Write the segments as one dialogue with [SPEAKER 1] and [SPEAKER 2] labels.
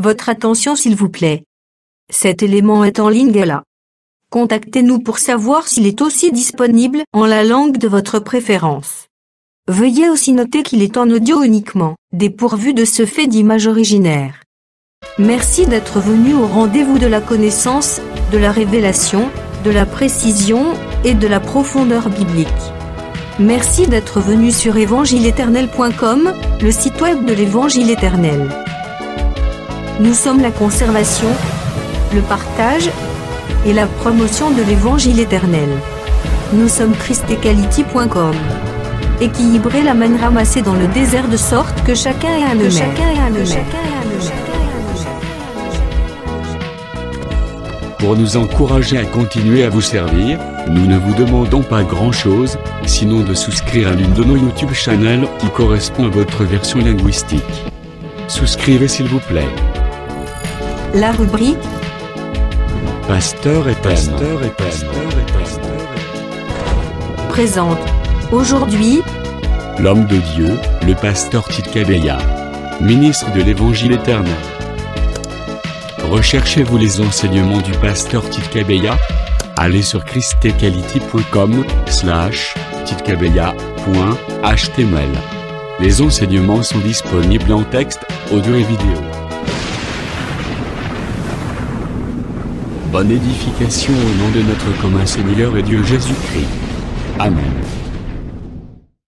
[SPEAKER 1] Votre attention s'il vous plaît. Cet élément est en ligne là. Contactez-nous pour savoir s'il est aussi disponible en la langue de votre préférence. Veuillez aussi noter qu'il est en audio uniquement, dépourvu de ce fait d'image originaire. Merci d'être venu au rendez-vous de la connaissance, de la révélation, de la précision et de la profondeur biblique. Merci d'être venu sur évangileéternel.com, le site web de l'Évangile éternel. Nous sommes la conservation, le partage et la promotion de l'Évangile éternel. Nous sommes christequality.com. Équilibrer la manne ramassée dans le désert de sorte que chacun ait un œil.
[SPEAKER 2] Pour nous encourager à continuer à vous servir, nous ne vous demandons pas grand-chose, sinon de souscrire à l'une de nos YouTube channels qui correspond à votre version linguistique. Souscrivez s'il vous plaît.
[SPEAKER 1] La rubrique
[SPEAKER 2] Pasteur et
[SPEAKER 1] présente aujourd'hui
[SPEAKER 2] l'homme de Dieu, le pasteur Tite Kabeya, ministre de l'Évangile éternel. Recherchez-vous les enseignements du pasteur Tite Kabeya? Allez sur christequality.com/titekabeya.html. Les enseignements sont disponibles en texte, audio et vidéo. Bonne édification au nom de notre commun Seigneur et Dieu Jésus-Christ. Amen.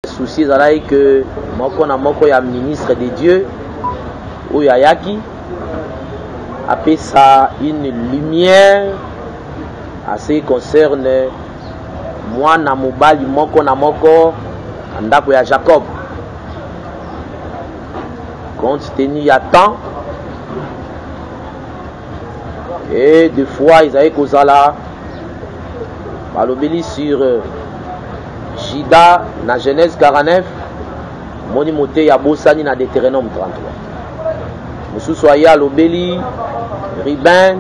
[SPEAKER 3] Souci zalai que moko na moko ya ministre de Dieu ou ya yaki appelle ça une lumière à ce qui concerne moi na mobali moko na moko ndako ya Jacob. Compte tenu ya temps et des fois ils avaient causé là balobeli sur Jida na Genèse 49 moni moté ya bosani na Deutéronome 33 mususu aya lobeli Riben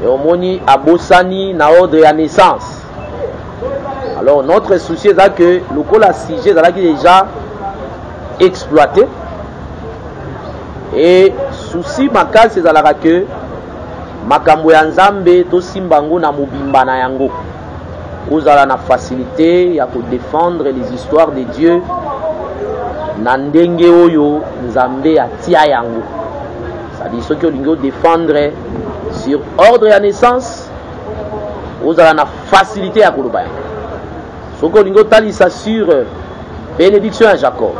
[SPEAKER 3] et omoni abosani na ordre ya naissance. Alors notre souci est que le col à sujet est déjà exploité et souci makasi c'est que makambo ya nzambe to simbango na mobimba na yango ozala na facilité ya ko défendre les histoires de Dieu na ndenge oyo nzambe atia yango. C'est-à-dire ceux qui ont défendre sur ordre ya naissance ozala na facilité ya koloba yango. Ceux qui ont talisa sur bénédiction à Jacob,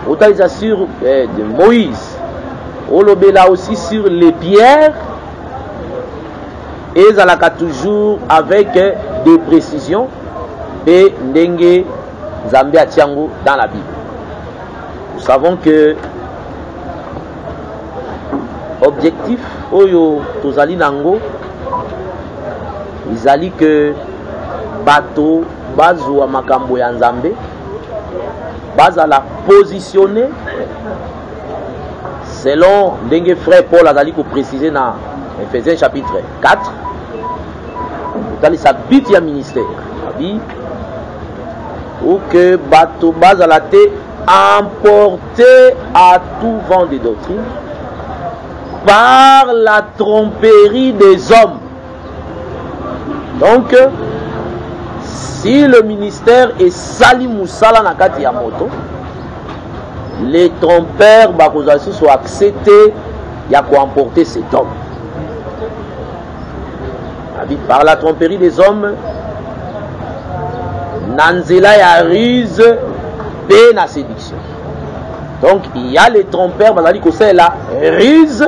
[SPEAKER 3] otalisa sur de Moïse, olobela aussi sur les pierres. Et zalaka toujours avec des précisions et ndenge Nzambe atiango dans la Bible. Nous savons que objectif oyo tozali nango izali que bato bazwa makambo ya Nzambe bazala positionné selon ndenge frère Paul azali ko préciser na Ephésiens chapitre 4 dans sa but ya ministère ou que bato bazala te emporté à tout vent de doctrine par la tromperie des hommes. Donc si le ministère est sali musala na kati ya moto, les trompeurs bakozasi sont acceptés ya ko emporter cet homme. Par la tromperie des hommes, Nanzela ya ruse et la séduction. Donc il y a les trompeurs, c'est la ruse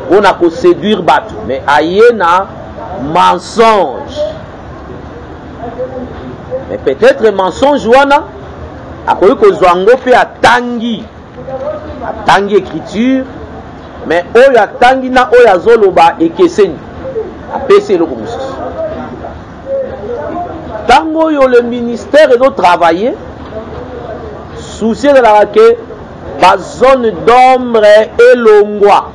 [SPEAKER 3] on a qu'à séduire Batu, mais ayena mensonge. Mais peut-être mensonge wana akoyi kozwango pe atangi écriture, mais oyo atangi na oyo azoloba ekeseni. Apesi le comme ça. Tango yo le ministère et doit travailler souci de la que la zone d'ombre et l'ongwa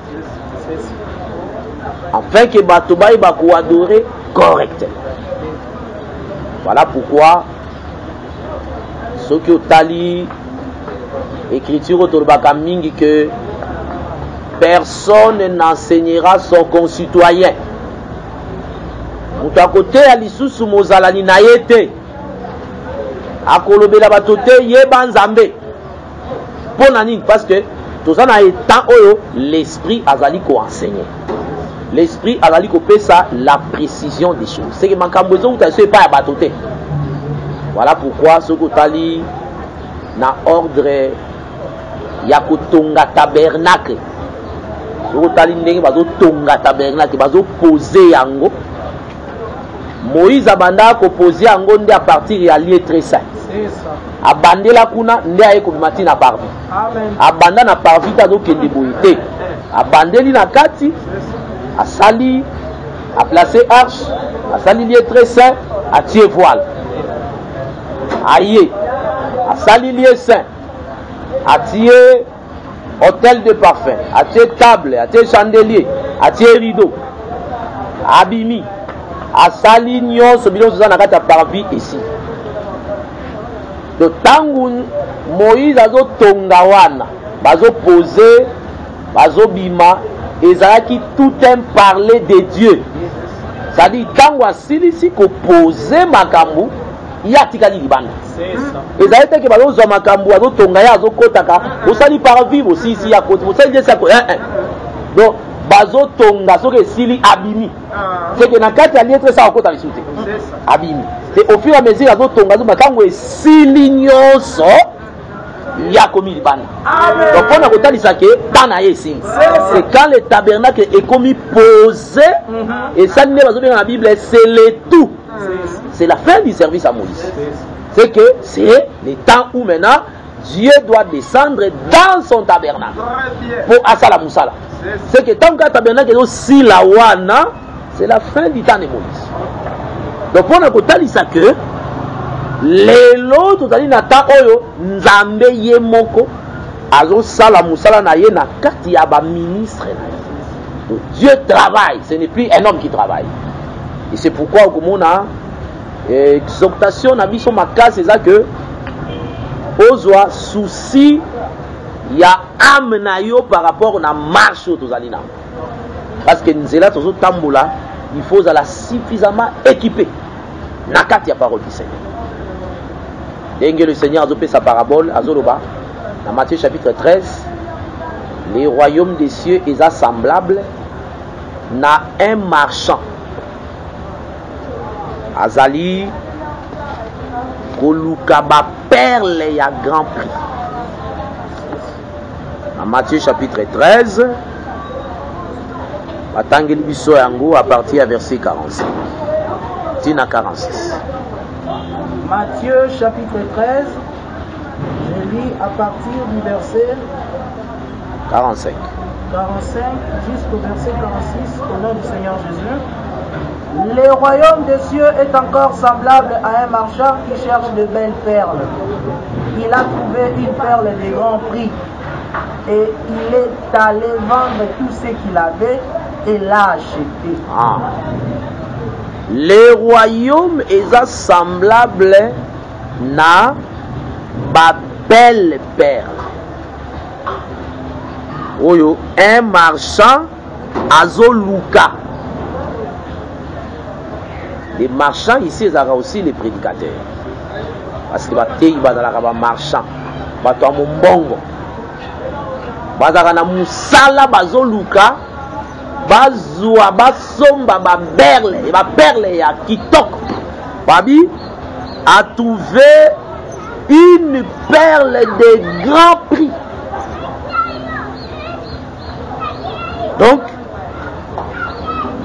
[SPEAKER 3] afin que batoba ibako adorer correctement. Voilà pourquoi ceux qui ont tali écriture autour mingi que personne n'enseignera son concitoyen. Mutu akote ya lisusu mozalani na ye te. Akolobela bato te yeba nzambe. Pona nini? Parce que toza na état oyo l'esprit azali ko enseigner. L'esprit azali ko pesa la précision des choses. C'est que makambo ezo uta so pas ya bato te. Voilà pourquoi ce kotali na ordre ya kotonga tabernacle. Ce kotali ndenge bazo tonga tabernacle, bazo poser yango. Moïse abanda ko poser yango nde à partir ya lieu très saint. C'est ça. Abandela kuna nde aye ko bimati na parvi. Amen. Abanda na parvi ta do kende boyete. Abandeli na kati. Asali a placé arche, asali lieu très saint, a tiré voile. Aïe, asali lieu saint, a tiré hôtel de parfum, a tiré table, a tiré chandelier, a tiré rideau, abimi, asali nyonso biloko za na kati ya parvis ici. De tangu Moïse azo tonga wana, bazo poser, bazo bima, ezalaki tout un parler de Dieu. C'est-à-dire tangu asilisi ko poser makambu ya tikali libanda. C'est ça. Ezalaki ke bazo makambu azo tonga ya azo kotaka, osali parvis aussi ici ya côté, osali je ça ko donc bazo tonga soki esili abimi. C'est que na kati ya lettre ça okota lisute. C'est ça. Abimi. C'est au fur et à mesure azo tonga zo makambu esili nyonso ya komi libanda. Donc on a kotalisa ke tana yesi. C'est quand le tabernacle est commis posé et ça n'est pas dans la Bible, c'est le tout. C'est la fin du service à Moïse. C'est que c'est le temps où maintenant Dieu doit descendre dans son tabernacle pour Asala Moussala. C'est que tant que le tabernacle est aussi la wana, c'est la fin du temps de Moïse. Donc on a kotalisa que lelo tozali na ta oyo nzambe ye moko azo sala musala na ye na kati ya ba ministre na ye. Dieu travaille, ce n'est plus un homme qui travaille. Et c'est pourquoi au komona exhortation na biso makasi eza que ozwa souci ya âme na yo par rapport na marche tozali na. Parce que nzela tozo tambola, il faut la suffisamment équipé na kati ya parole du Seigneur. Denge le Seigneur a fait sa parabole à Zoloba, dans Matthieu chapitre 13, les royaumes des cieux est semblable na un marchand. Azali Kolukaba perle ya grand prix. Dans Matthieu chapitre 13, Batangeli biso yango à partir du verset 45. Tina 46.
[SPEAKER 4] Matthieu chapitre 13, je lis à partir du verset
[SPEAKER 3] 45
[SPEAKER 4] jusqu'au verset 46 au nom du Seigneur Jésus. Le royaume des cieux est encore semblable à un marchand qui cherche de belles perles. Il a trouvé une perle de grand prix et il est allé vendre tout ce qu'il avait et l'a acheté.
[SPEAKER 3] Le royaume est semblable na ba belle perle. Oyo, un marchand azoluka. Les marchands ici, ils ont aussi les prédicateurs. Parce que les marchands, ils ont mbongo. Bazaka musala bazoluka. Bazwa basomba ba perle ya kitoko. Babi a trouvé une perle de grand prix. Donc,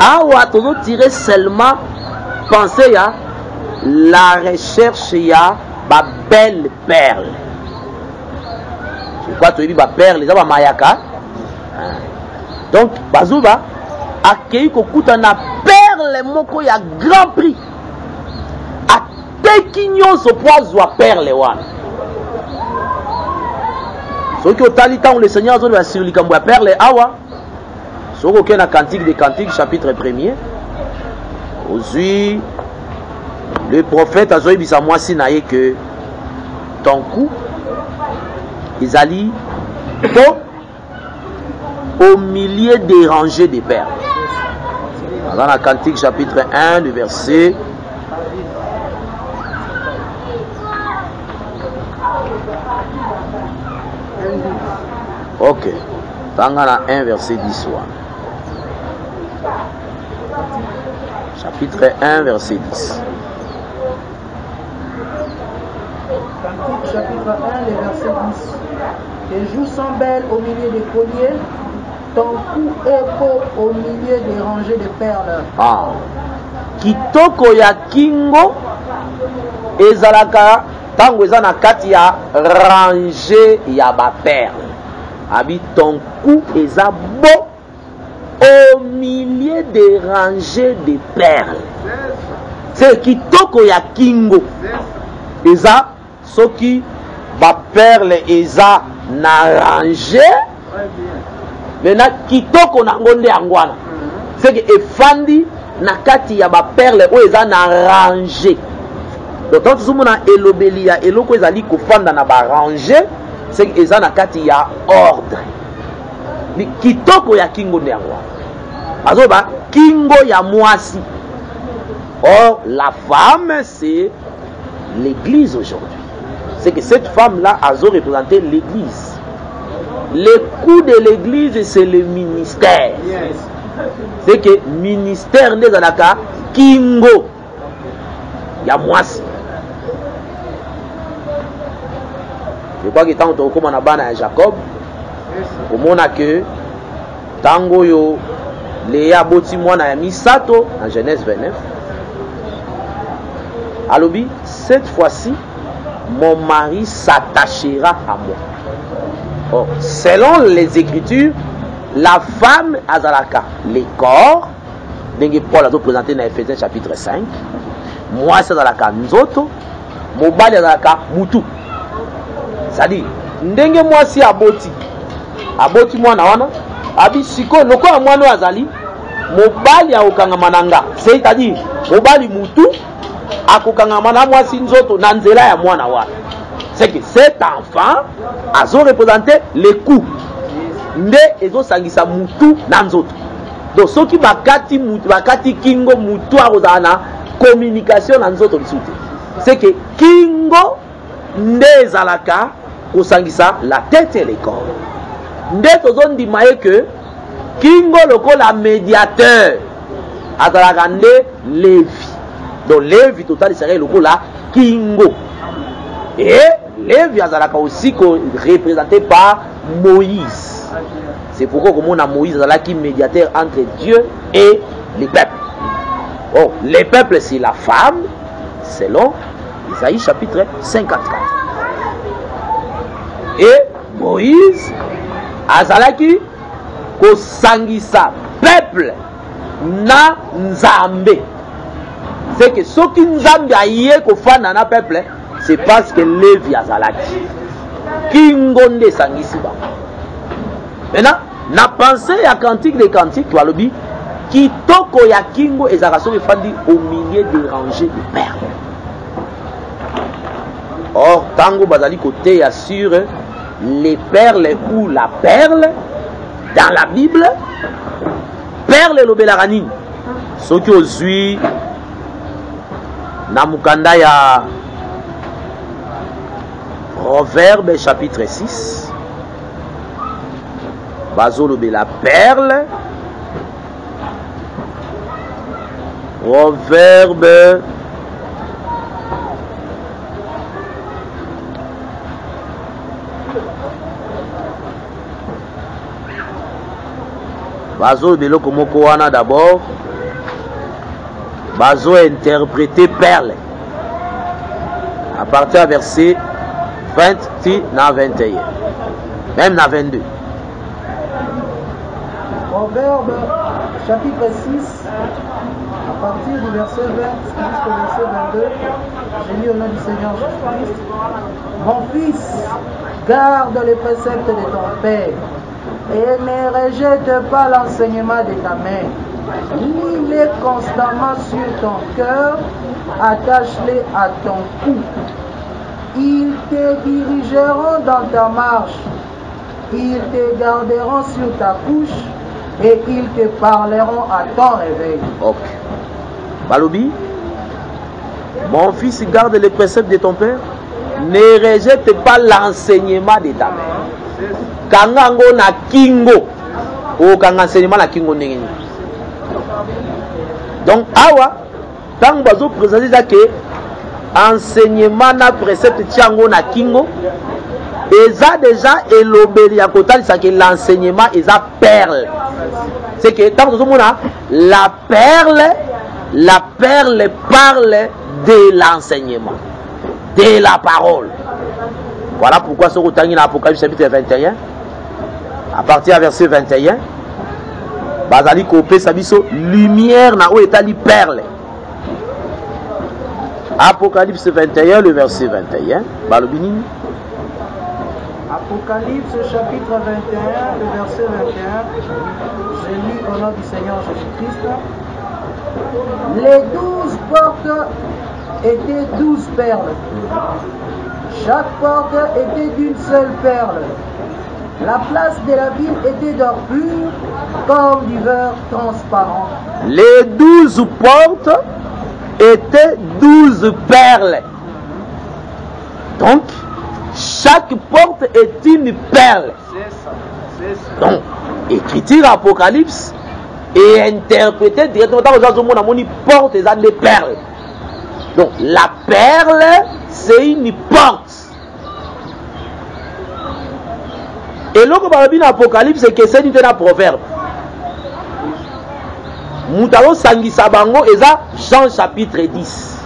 [SPEAKER 3] awa tozo tirer seulement penser à la recherche ya ba belle perle. C'est quoi tu dis ba perle, ça ba mayaka. Donc, bazuba accueilli kokuta na perle moko ya grand prix. A tekinyo so poazwa perle wana. Ce qui au talitan le Seigneur a dit sur likambo ya perle awa. Ce qui est na cantique des cantiques chapitre 1er. Aujourd'hui le prophète a dit bisa mwasi na ye que ton cou ezali to au milieu des rangées de perles. Dans la Cantique chapitre 1, le verset. Ok. Dans la 1, verset 10. Chapitre 1, verset 10.
[SPEAKER 4] Cantique chapitre 1, le verset 10. Tes joues sont belles au milieu des colliers, ton cou est beau au milieu des rangées de perles.
[SPEAKER 3] Ah. Kitoko ya kingo ezalaka tango eza na kati ya rangée ya ba perles. Abi ton cou eza beau au milieu des rangées de perles. C'est kitoko ya kingo eza soki ba perle eza na rangée. Maintenant kitoko na ngonde angwana. C'est que efandi na kati ya ba perle o eza na rangée. Donc quand tu mona elobeli ya eloko ezali kofanda na ba rangée, c'est que eza na kati ya ordre. Ni kitoko ya kingo nde yango. Azoba kingo ya mwasi. Or la femme c'est l'église aujourd'hui. C'est que cette femme là a représenté l'église. Le coup de l'église c'est le ministère. C'est que ministère nde zalaka kingo ya mwasi. Je crois que tant que comme on a bana à Jacob, au mona que tango yo Léa boti mwana ya misato en Genèse 29. Alobi, cette fois-ci mon mari s'attachera à moi. Oh, selon les Écritures, la femme azalaka les corps, dengue Paul a présenté dans Ephésiens chapitre 5. Moi c'est azalaka nzoto, mobali azalaka mutu. C'est-à-dire, ndenge moi si aboti mwana wana, abi siko loko ya mwana azali, mobali akokanga mananga. C'est-à-dire, mobali mutu akokanga mana mwasi nzoto na nzela ya mwana wana. C'est que cet enfant a représenté les coups. Nde ezo sangisa mutu na nzoto. Donc soki bakati kingo mutu akozana communication na nzoto lisute. C'est que kingo nde ezalaka kosangisa la tête et le corps. Nde tozondima que kingo lokola médiateur azalaka nde Lévi. Donc Lévi total serait lokola kingo. Et Lévi azalaka aussi représenté par Moïse. C'est pourquoi on a Moïse qui médiateur entre Dieu et les peuples. Oh, les peuples c'est la femme, selon Isaïe chapitre 54. Et Moïse azalaki kosangisa peuple na nzambe. C'est que ce qui nzambe aye kofana na peuple, c'est parce que Lévi azalaki kingonde sangisi ba. Maintenant, na pensée ya cantique des cantiques tu alobi kitoko ya kingo ezaka so fandi au milieu des rangées de perles. Or tango bazali côté ya sur les perles ou la perle dans la Bible, perle lobelarani soki ozui na mukanda ya Proverbe chapitre 6 bazolobe la perle. Proverbe bazolobe loko moko wana d'abord bazo interpréter perle à partir du verset 20 na 21 même na 22.
[SPEAKER 4] Proverbe chapitre 6 à partir du verset 20 jusqu'au verset 22. J'ai lu au nom du Seigneur Jésus-Christ. Mon fils, garde les préceptes de ton père et ne rejette pas l'enseignement de ta mère. Lis-les constamment sur ton cœur, attache-les à ton cou. Ils te dirigeront dans ta marche. Ils te garderont sur ta couche et ils te parleront à ton réveil.
[SPEAKER 3] Ok. Balobi, mon fils, garde les préceptes de ton père. Ne rejette pas l'enseignement de ta mère. Kangango na kingo. O kanga enseignement na kingo ndenge. Donc awa, tant bazo présenter ça que enseignement na précepte tiango na kingo. Eza déjà elobeli ya kotali ça que l'enseignement eza perle. C'est que tant que la perle parle de l'enseignement, de la parole. Voilà pourquoi ce routine dans Apocalypse chapitre 21, à partir du verset 21, Bazali Kopé Sabiso, lumière na où est ali perle. Apocalypse 21, le verset 21, Balobini.
[SPEAKER 4] Apocalypse chapitre 21, le verset 21, je lis au nom du Seigneur Jésus-Christ. Les 12 portes étaient 12 perles. Chaque porte était d'une seule perle. La place de la ville était d'or pur, comme du beurre transparent.
[SPEAKER 3] Les 12 portes étaient 12 perles. Donc, chaque porte est une perle. Donc, écriture Apocalypse et interpréter directement dans le monde, porte des perles. Donc, la perle, c'est une porte. Et là, quand on Apocalypse, c'est que c'est un proverbe. Moutalo Sangisa Bango, et ça, Jean chapitre 10.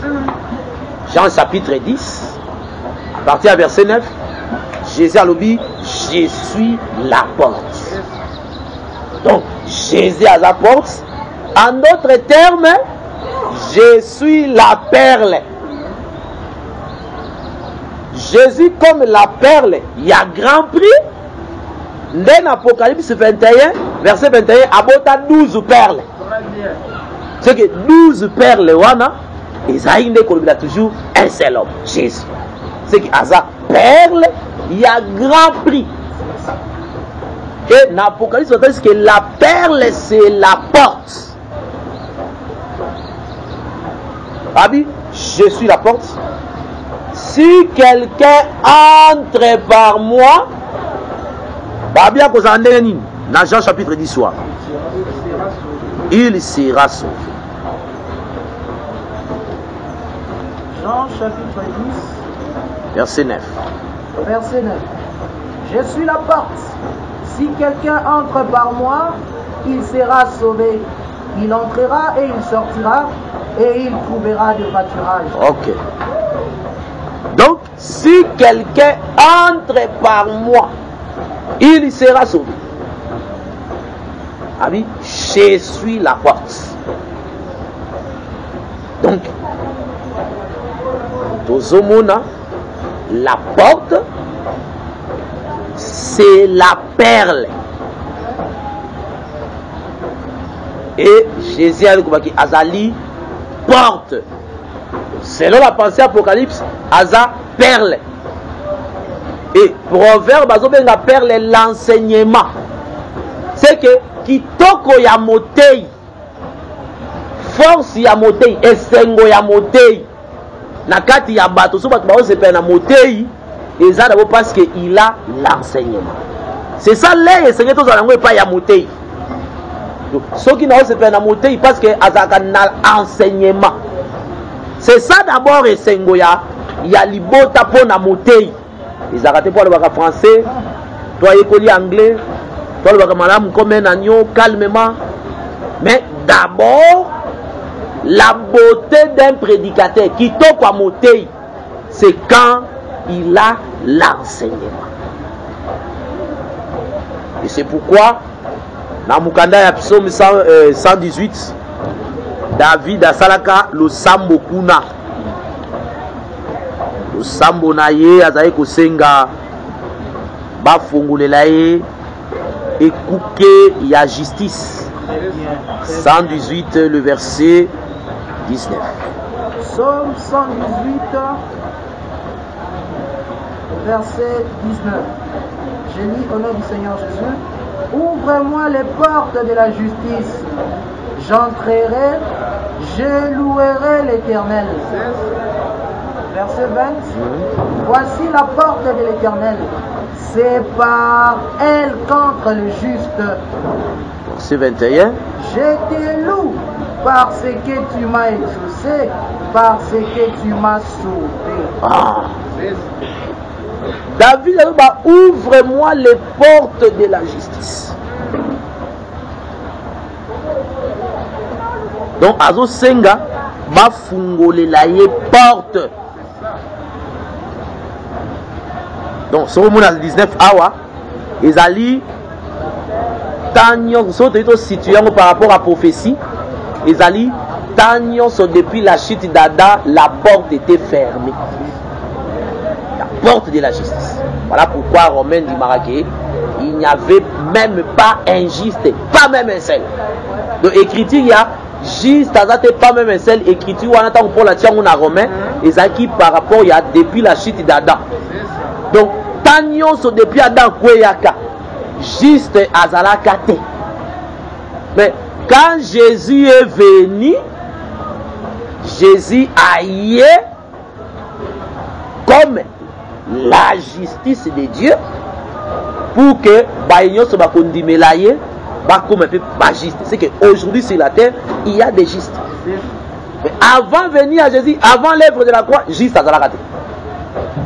[SPEAKER 3] Jean chapitre 10, à partir du verset 9, Jésus a dit, je suis la porte. Donc, Jésus à la porte. En d'autres termes, je suis la perle. Jésus comme la perle, il y a grand prix. Dans Apocalypse 21, verset 21, abota 12 perles. C'est que 12 perles, wana, ils ont toujours un seul homme, Jésus. C'est que à perle, il y a grand prix. Et dans l'Apocalypse, on dit que la perle, c'est la porte. Abi, je suis la porte. Si quelqu'un entre par moi, Babi a causé dans Jean chapitre 10 soir, il sera sauvé.
[SPEAKER 4] Jean chapitre 10,
[SPEAKER 3] verset 9.
[SPEAKER 4] Verset 9. Je suis la porte. Si quelqu'un entre par moi, il sera sauvé. Il entrera et il sortira et il trouvera du pâturage.
[SPEAKER 3] Ok. Donc, si quelqu'un entre par moi, il sera sauvé. Ah oui, je suis la porte. Donc, Tozomona, la porte, c'est la perle. Et Jésus a dit Azali porte. Selon la pensée Apocalypse, Aza perle. Et proverbe, Azobenga perle l'enseignement. C'est que kitoko ya motei, force ya motei, esengo ya motei, nakati ya bato, so bato ba se pe na motei, et ça d'abord parce que il a l'enseignement. C'est ça les enseignements tous en pas ya motei. Donc ceux qui n'ont se pe na motei parce que azaka na enseignement. C'est ça d'abord esengo ya libota po na motei. Ils arrêtent pour le bac français, toi écolier anglais, toi le bac madame comme un agneau calmement. Mais d'abord, la beauté d'un prédicateur qui toque à motei, c'est quand il a l'enseignement. Et c'est pourquoi dans Mukanda ya psaume 118, David a salaka le sambo kuna. Le sambo na ye azaye kosenga bafungulela ye ekuke ya justice. 118 le verset 19.
[SPEAKER 4] Psaume 118 verset 19. Je lis au nom du Seigneur Jésus. Ouvre-moi les portes de la justice. J'entrerai, je louerai l'Éternel. Verset 20. Voici la porte de l'Éternel. C'est par elle qu'entre le juste.
[SPEAKER 3] Verset 21.
[SPEAKER 4] Je te loue parce que tu m'as exaucé, parce que tu m'as sauvé.
[SPEAKER 3] Ah. David a dit, ouvre-moi les portes de la justice. Donc, Azo Senga va fungoler la porte. Donc, sur le 19 awa, ils allaient situé par rapport à la prophétie. Ils allaient depuis la chute d'Adam, la porte était fermée. La porte de la justice. Voilà pourquoi Romain dit Maraké, il n'y avait même pas injuste, pas même un seul. Donc, écriture, il y a juste pas même un seul écriture, on attend pour la tienne, on a Romain, et ça qui par rapport, il y a depuis la chute d'Adam. Donc, Tanyon so depuis Adam Kweyaka, juste Azalakate. Mais quand Jésus est venu, Jésus a y comme la justice de Dieu pour que Baïnyo se bakondimelaye comme un peu juste. C'est qu'aujourd'hui sur la terre, il y a des justes. Mais avant de venir à Jésus, avant l'œuvre de la croix, juste Azalakate.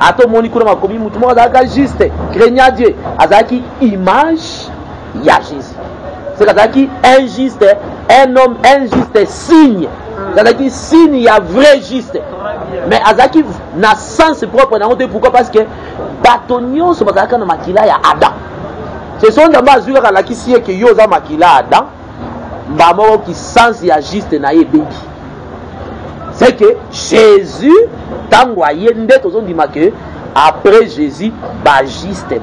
[SPEAKER 3] Ato moni kuna makomi mutu mo azaka juste craignant Dieu azaki image ya Jésus. C'est azaki injuste, un homme injuste signe. Azaki signe ya vrai juste. Mais azaki na sens propre na honte pourquoi parce que batonio so bazaka na makila ya Adam. Ce sont d'abord azura la ki sie que yo za makila Adam. Mbamo ki sens ya juste na yebi. C'est que Jésus après Jésus, juste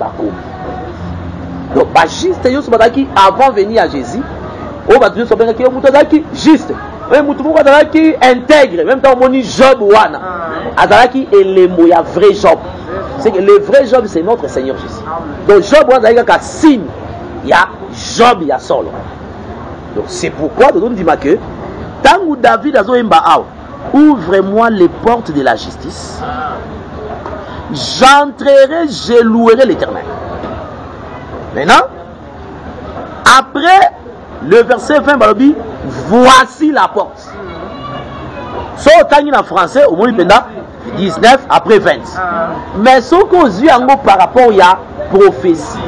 [SPEAKER 3] donc juste avant de venir à Jésus, on va dire juste, intègre, même temps on dit Job wana, azalaki elemo ya vrai Job. C'est que le vrai Job c'est notre Seigneur Jésus. Donc Job wana azalaki signe, il y a Job, il y a solo. Donc c'est pourquoi on dit que tant que David a ouvre-moi les portes de la justice. J'entrerai, je louerai l'Éternel. Maintenant, après le verset 20, voici la porte. So, en français, au moins, 19 après 20. Mais ce qu'on dit par rapport à prophétie.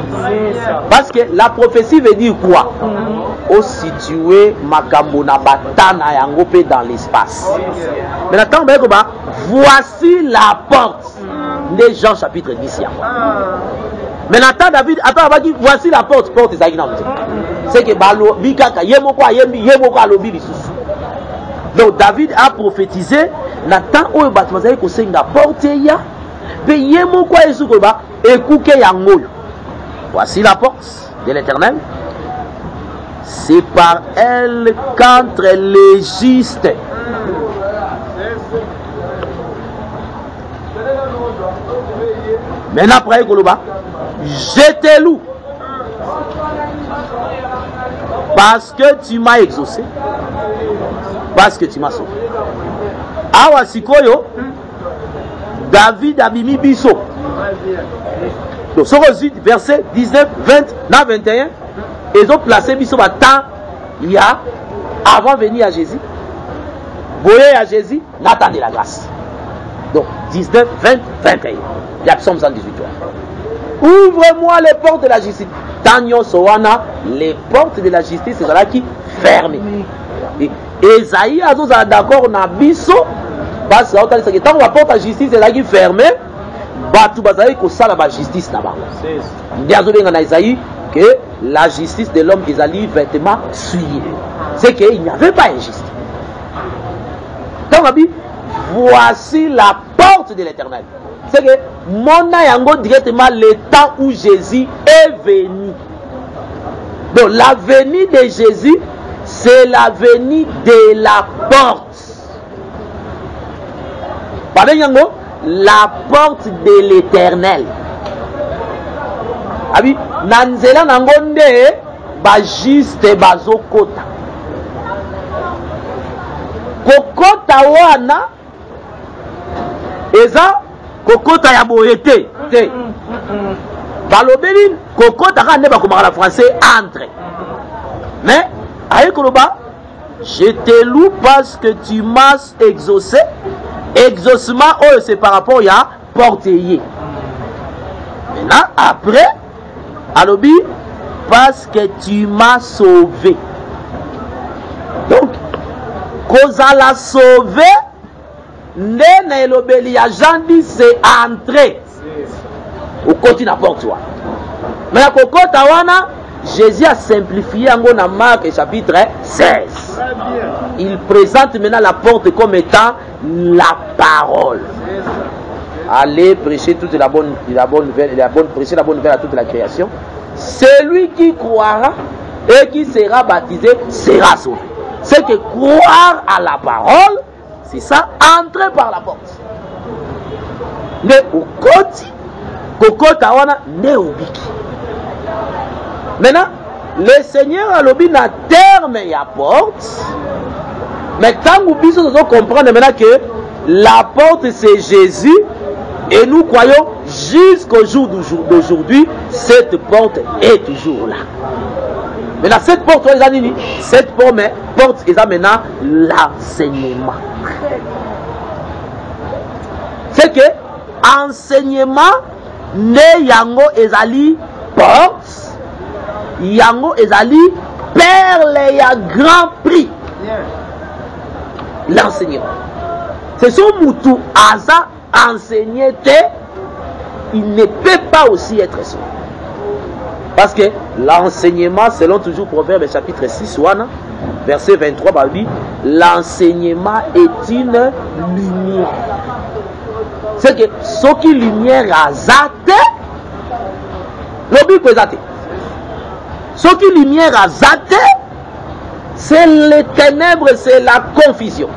[SPEAKER 3] Parce que la prophétie veut dire quoi? Au situé Makambona Batana Yangope dans l'espace. Maintenant, voici la porte de Jean chapitre 10. Maintenant, David, attends, voici la porte, porte c'est que Balo Bikaka Yemoko Alobi. Donc David a prophétisé Nathan oyo bato bazali kosenga porte ya pe Yemoko esukoba ekuke yango. Voici la porte de l'Éternel. C'est par elle qu'entre les justes. Maintenant après Koloba, je te loue parce que tu m'as exaucé, parce que tu m'as sauvé. Awa sikoyo David abimi biso. Donc sur verset 19, 20, 21, ils ont placé biso temps il y a avant de venir à Jésus. Voyez à Jésus, n'attendez la grâce. Donc 19, 20, 21. Il y a Psaume 118. Ouvre-moi les portes de la justice. Tanyo Sowana, les portes de la justice, c'est là qui ferment. Et Esaïe a dit d'accord, on a biso. Parce que tant que la porte de la justice est là qui ferme, Batou Bazaï ko sala ba justice là-bas. Diazobe ngana Esaïe que la justice de l'homme est allée vêtement souillé. C'est qu'il n'y avait pas injustice. Donc voici la porte de l'Éternel. C'est que mon yango directement le temps où Jésus est venu. Donc la venue de Jésus, c'est la venue de la porte. Pardon yango, la porte de l'Éternel. abi na nzela nango nde bajiste bazokota kokota wana eza kokota ya boye te balobeli kokota kaka nde bakomaka na français entre mais aye koloba je te loue parce que tu m'as exaucé. Exaucement oh, c'est par rapport à porter. Maintenant après alobi parce que tu m'as sauvé. Donc kozala sauvé nde na elobeli ya Jean dit c'est entrer okoti na porte wa mais kokota wana Jésus a simplifié yango na Marc chapitre 16. Il présente maintenant la porte comme étant la parole. Allez prêcher toute la bonne nouvelle, prêcher la bonne nouvelle à toute la création. Celui qui croira et qui sera baptisé sera sauvé. C'est que croire à la parole, c'est ça, entrer par la porte. Mais au côté, kokota wana ne obiki. Maintenant, le Seigneur a lobby na terme et à porte. Mais quand vous comprendre maintenant que la porte c'est Jésus et nous croyons jusqu'au jour d'aujourd'hui, cette porte est toujours là. Maintenant, cette porte, cette porte est maintenant l'enseignement. C'est que enseignement ne yango ezali porte. Yango ezali perle ya grand prix. L'enseignement. C'est son moutou aza enseigné, il ne peut pas aussi être sauvé. Parce que l'enseignement, selon toujours Proverbe chapitre 6, verset 23, bah dit, l'enseignement est une lumière. C'est que ce qui lumière a zate, l'objet peut zate. Ce qui lumière a zate, c'est les ténèbres, c'est la confusion.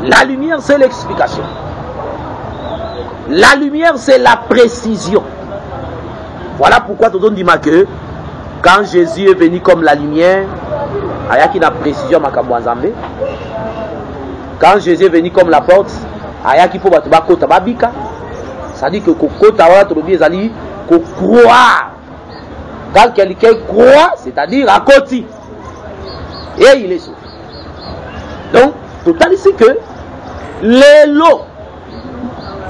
[SPEAKER 3] La lumière, c'est l'explication. La lumière, c'est la précision. Voilà pourquoi tout le monde dit que quand Jésus est venu comme la lumière, il y a qui n'a précision à Zambé. Quand Jésus est venu comme la porte, il y a qui faut battre babika. Ça dit que kota wala tout le monde croire. Quand quelqu'un croit, c'est-à-dire à côté, et il est sauvé. Donc, total ici que les lots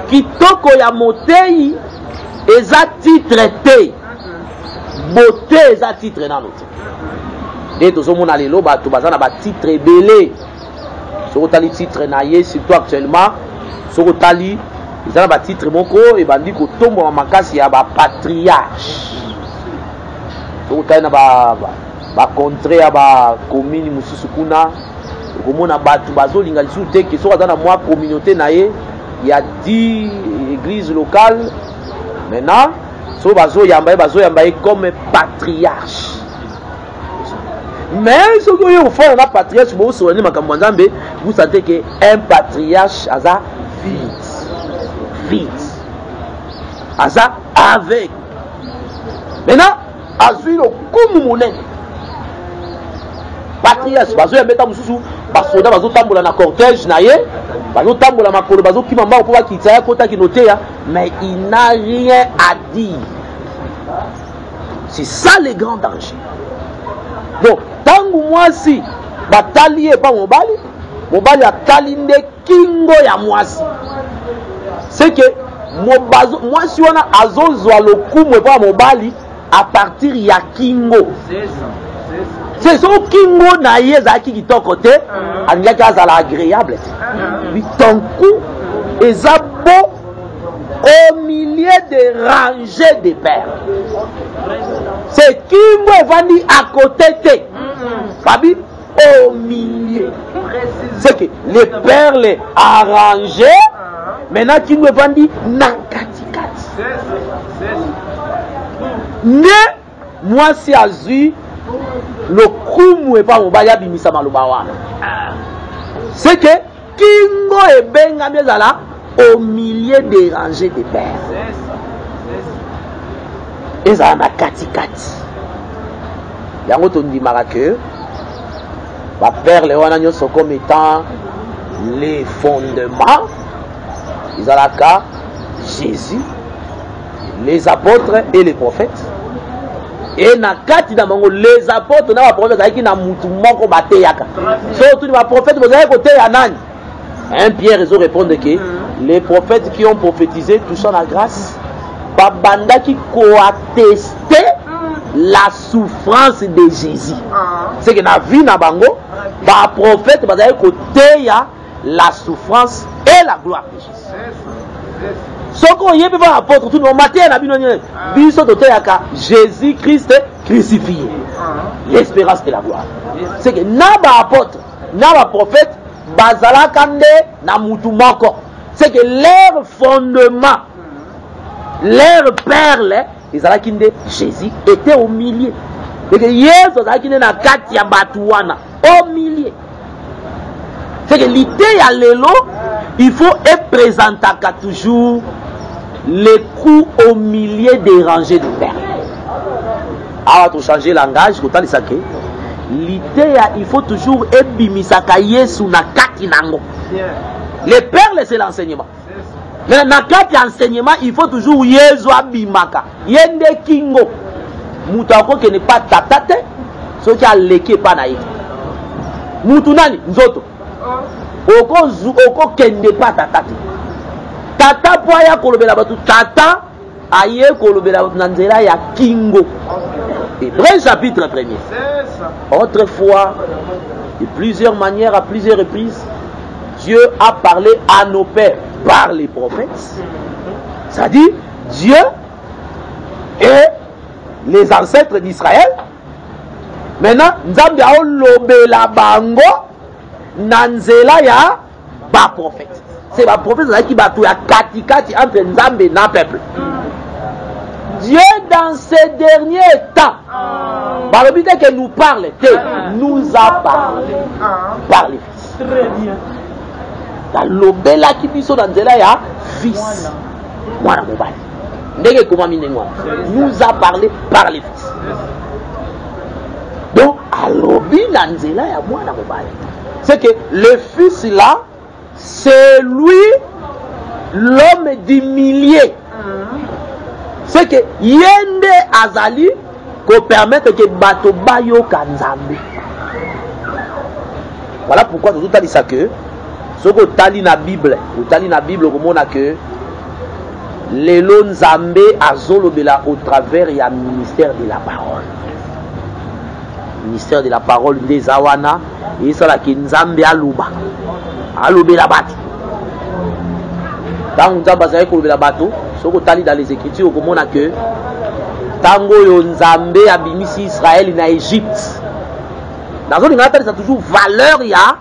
[SPEAKER 3] qui toko ya motei eza titre te beauté eza titre na note. Et tout ce monde a les lots bato bazana ba titre belé. Soko tali titre na ye surtout actuellement soko tali ezana ba titre moko et bandi ko tombo ma makasi ya ba patriarche. Soko tali na ba contre ya ba commune mususu kuna komona bato bazolinga lisu te ke soko dans moi communauté na ye il y a 10 églises locales. Maintenant so bazo yamba comme patriarche. Mais ce que vous faites un patriarche, vous sentez que un patriarche a vite, aza avec. Maintenant, azui le coup monnaie. Patriarche, bazo yamba mususu, basoda bazo tambola na cortège na ye, bazo tambola makolo bazo kimamba pour bakitaya kota kinote ya, mais il n'a rien à dire. C'est ça le grand danger. Donc, tangu mwasi batali e pa mobali atali nde kingo ya mwasi. C'est que mwasi wana azozwa lokumu e pa mobali à partir ya kingo. C'est ça kingo na ye zaki kitoko te, alingaki azala agréable. Oui, ton coup eza beau au milieu de rangées de perles. C'est kingo evandi à côté te. Fabi au milieu. C'est que les perles arrangées, maintenant kingo evandi na katikati. Ne moi si azui le kumu e pa mobali abimisa maloba wana. C'est que kingo ebenga miezala au milieu des rangées de perles. ezala na katikati yango tondimaka ke baperle wana nyonso comme étant les fondements ezalaka Jésus, les apôtres et les prophètes. Et na kati na bango les apôtres na ba prophètes ayaki na mutu moko bateyaka. Surtout les prophètes vous avez côté ya nani? Hein, Pierre ils ont répondu que les prophètes qui ont prophétisé tout ça la grâce babanda qui co-attester la souffrance de Jésus. C'est que na vie na bango ba prophète vous avez côté ya la souffrance et la gloire de Jésus. Ce qu'on y a pas apôtre tout le matin na bino biso toteaka Jésus Christ crucifié. L'espérance et la gloire. C'est que na ba apôtre, na ba prophète bazala kande na mutu moko. C'est que leur fondement, leur perle, ezalaki nde Jésus était au milieu. C'est que Yesu azalaki na kati ya batu wana au milieu. C'est que l'idée ya lelo, il faut présenter toujours les coups au milieu des rangées de perles. Alors, pour changer le langage, l'idée, il faut toujours ebimisaka Yesu na kati nango. Les perles, c'est l'enseignement. Mais na kati enseignement, il faut toujours Yesu abimaka. Yende kingo. Moutako qui n'est pas tatate, ce qui a léqué pas naïf. Moutunani, nzoto. Oko kende pas tatate. Tata poya kolobela batu tata aye kolobela batu nanzela ya kingo. Hébreu chapitre 1er. Autrefois, de plusieurs manières, à plusieurs reprises, Dieu a parlé à nos pères par les prophètes. C'est-à-dire Dieu et les ancêtres d'Israël. Maintenant, Nzambe a lobela bango nanzela ya ba prophète. C'est ba prophète qui battu ya katikati entre Nzambe et na peuple. Dieu dans ces derniers temps, balobi que nous parle, nous a parlé par les fils. Très bien. Dans lobela qui biso nanzela ya fils. Mwana mobali. Ndenge koma minengwa. Nous a parlé par les fils. Donc alobi nanzela ya mwana mobali. C'est que le fils là, c'est lui l'homme du milieu. C'est que yende azali ko permettre que bato bayo kanzambe. Voilà pourquoi tout a dit ça que ce que tali na Bible, comme on a que les nzambe azolobela au travers ya ministère de la parole. Ministère de la parole des Awana et ça la kinzambe aluba alobela batu tango nzambe azali kolobela bato soko tali dans les écritures comme on a que tango yo nzambe abimisi Israël na Égypte dans une ngata ça toujours valeur ya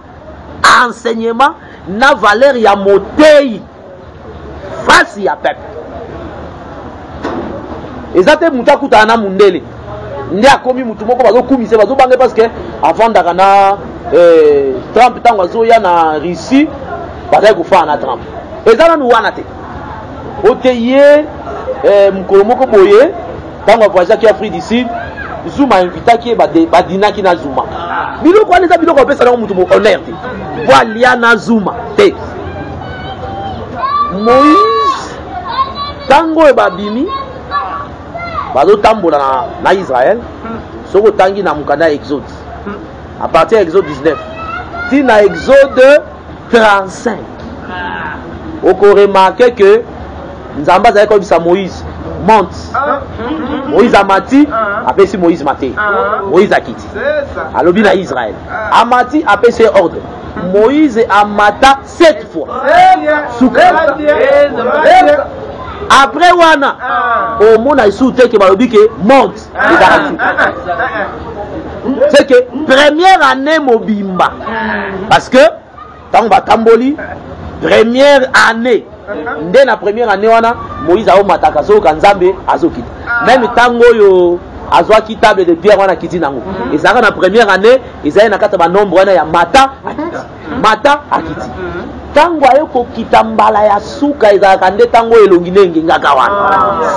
[SPEAKER 3] enseignement na valeur ya motei face ya peuple ezate mutakuta na mundele ndi akomi mutu moko bazokumise bazobange parce que avant dakana Trump tango azoya na Russie bazali kufa na Trump ezana nu wana te oteye mukolo moko boye tango voyage ki Afrique du Sud Zuma invita ki badinaki na Zuma biloko wana eza biloko pesa na mutu mo honneur te volia na Zuma te Moïse tango e babimi bazotambola na Israël soko tangi na mukanda Exode à partir d'Exode 19 tina Exode 35 oko remarquer que Nzambe azali kobisa Moïse monte Moïse amati apesi Moïse maté Moïse akiti alobi na Israël amati apesi ordre Moïse amata 7 fois après wana au monde a sous que balobi que monte c'est que première année mobimba parce que tant batamboli première année dès la première année wana Moïse a mataka so kanzambe azokita même tango yo azwaki table de pierre wana kiti nango ezalaka na première année ezali na kati ya banombre wana ya mata akiti mata akiti tango aye kokita mbala ya suka ezalaka nde tango elongi nde engengaka wana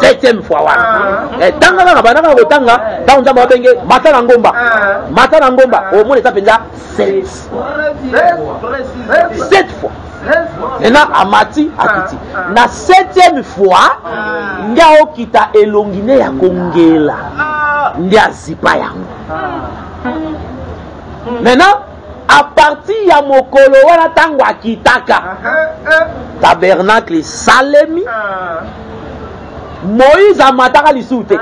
[SPEAKER 3] 7e fois wana tanga kaka bandaka kotanga tango nzambe babenge mata na ngomba omona eza mpenza 7 fois maintenant amati akiti na 7e fois nde aokita elongi nde ya kongela nde azipa yango maintenant à partir ya mokolo wana tango akitaka tabernacle esalemi Moïse amataka lisusu te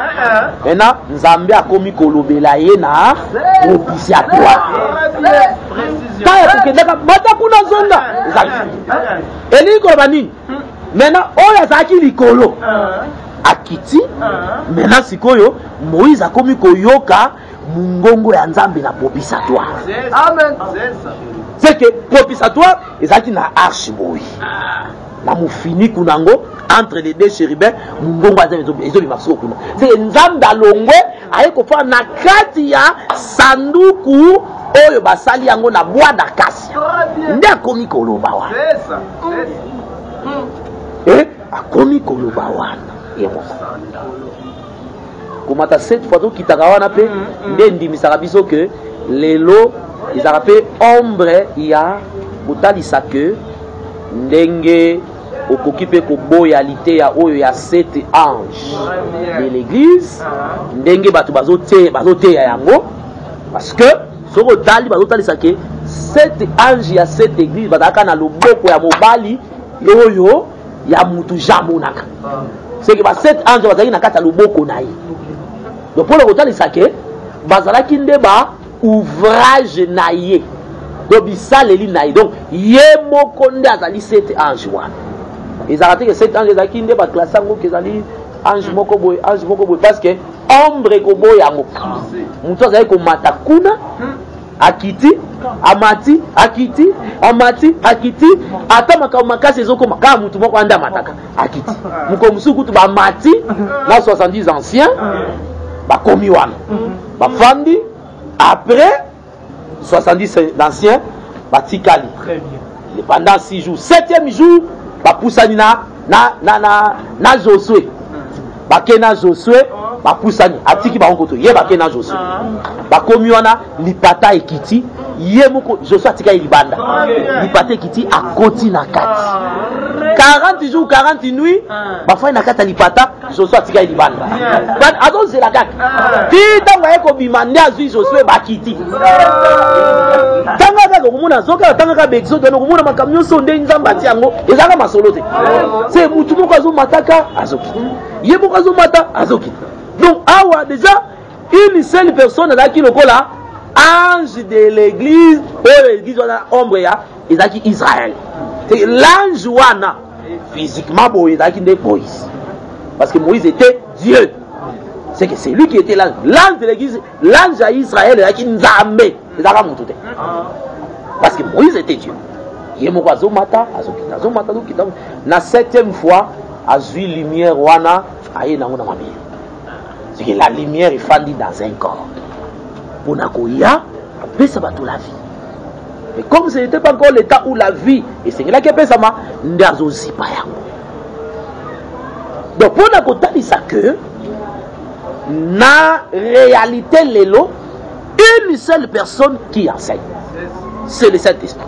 [SPEAKER 3] maintenant nzambe akomi kolobela ye na propitiatoire kaya kokendaka mata kuna zonga elingi koloba nini maintenant oyo azalaki likolo akiti maintenant sikoyo Moïse akomi koyoka mungongo ya nzambe na propitiatoire. Amen. C'est que propitiatoire ezalaki na arche boyi na mufini kunango entre les deux chérubins mungongo azambe ezobima soko kuna c'est nzambe alongwe aye kofa na kati ya sanduku oyo basali yango na bois d'acacia nde akomi koloba wana akomi koloba wana komata 7 fois to kitaka wana pe nde ndimisaka biso ke lelo ezaka pe ombre ya kotalisa ke ndenge okoki pe koboya lite ya oyo ya 7 anges de l'église ndenge bato bazoteya yango parce que soko tali bazotalisa ke 7 anges ya 7 église bazalaka na loboko ya mobali oyo ya mutu jamonaka c'est que ba 7 anges bazalaki na kati ya loboko na ye donc pour le kotalisa ke bazalaki nde ba ouvrage na ye donc bisaleli na ye donc ye moko nde azali 7 anges wana ezalaka te ke 7 anges ezalaki nde baklasse yango ke ezali ange moko boye parce que ombre ekoboya yango moto azali komata kuna akiti amati akiti amati akiti ata makambo makasi ezokoma kaka mutu moko anda amataka akiti moko mosusu kutu bamati na 70 anciens bakomi wana bafandi après 70 anciens batikali pendant 6 jours 7e jour bapusani na Josué bake na Josué bapusani atiki bangoto ye bake na Josué bakomi wana lipata ekiti ye moko Josué atika libanda lipata ekiti akoti na kati 40 jours 40 nuits bafai na kati lipata Josué atika libanda azozela kaka ti tango ayeko bima nde azwi Josué bakiti tanga kaka komona zoka tanga kaka exode komona makambo nyonso nde nzambe ati yango ezaka masolo te c'est mutu moko azomataka azokita ye moko azomata azokita donc awa déjà une seule personne azalaki lokola ange de l'église oyo l'église wana ombre ya ezalaki Israël c'est l'ange wana physiquement boye ezalaki nde Moïse parce que Moïse était Dieu c'est que c'est lui qui était l'ange de l'église l'ange à Israël ezalaki nzambe ezalaka mutu te parce que Moïse était Dieu ye moko azomata azokita na 7e fois azwi lumière wana aye nango na mabele c'est que la lumière efandi dans un corps pour nakoya apesa bato la vie mais comme ce n'était pas encore l'état où la vie esengelaki epesama nde azozipa yango donc pour nakotalisa que na réalité lelo une seule personne qui enseigne c'est le Saint-Esprit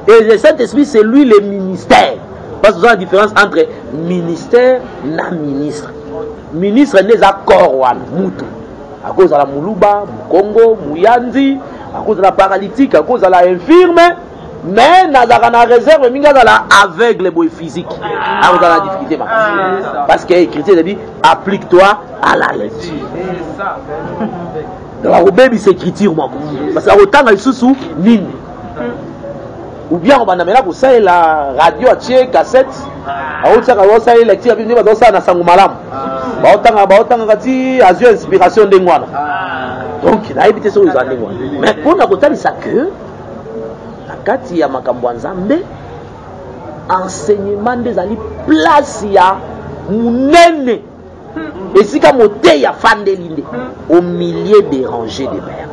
[SPEAKER 3] et le Saint-Esprit c'est lui le ministère parce que vous avez la différence entre ministère na ministre ministre n'est pas corps wana mutu à cause de la muluba mukongo muyanzi à cause de la paralytique à cause de la infirme mais nazaka na réserve minga za la aveugle boy physique à cause de la difficulté parce que écriture dit applique-toi à la lecture donc au baby c'est écriture moi parce que autant il sous nini ou bien on va namener pour ça la radio à tché cassette au tché ka ça lecture bi ni ba ça na sangu malam baotanga kati azio inspiration ndengwana donc na ebité so za ndengwana mais pour na kotalisa que na kati ya makambo nzambe enseignement des ali place ya munene Et si comme il au milieu des rangées de mer.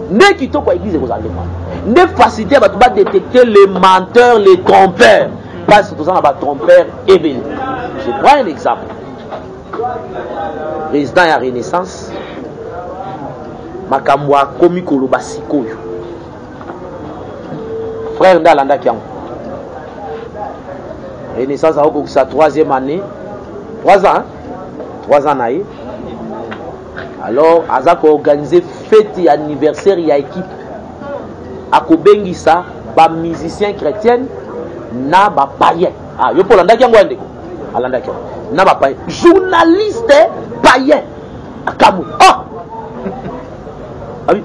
[SPEAKER 3] Ne quittons pas l'église, vous allez voir. Ne faciliter à détecter les menteurs, les trompeurs. Parce que tout ça, on va tromper et béni. Je prends un exemple. Résident à la Renaissance, Makamwa Komi Koloba Sikoyo. Frère Ndalanda Kiam. Renaissance a eu sa 3e année. 3 ans, hein? 3 ans naïe. Alors, Azak a organisé fête et anniversaire et équipe. A Kobengisa, ba musicien chrétien, na ba païen. Ah, yo pour Landa Kiam Wendeko. Alanda Kiam. Na ba païen. Journaliste païen. A Kamou. Ah!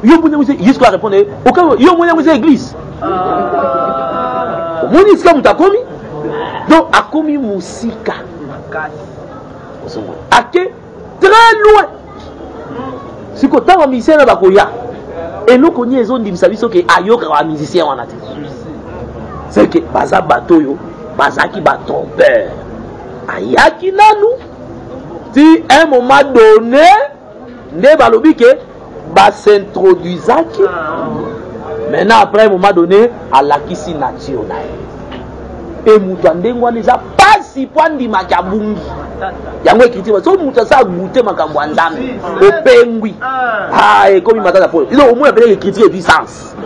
[SPEAKER 3] Yo mounia mousia, jusqu'à répondre. Yo mounia mousia église. Mounia iska mutakomi. Donc, a commis Moussika. Ake très loin. Si tu as un musicien, et nous connaissons des musiciens qui sont un musicien. C'est que Baza Batoyo, Baza qui bat ton père. Ayaki nanou. Si à un moment donné, ne balobi que ba s'introduisaki. Maintenant après un moment donné, à la kisi nationale. Et Moutandengwa déjà pas si point di makabungi. Yango écrit so Moutasa goûter makambo nzambe. Au pengui. Ah et comme il m'a dit il au moins appelé écriture du sens.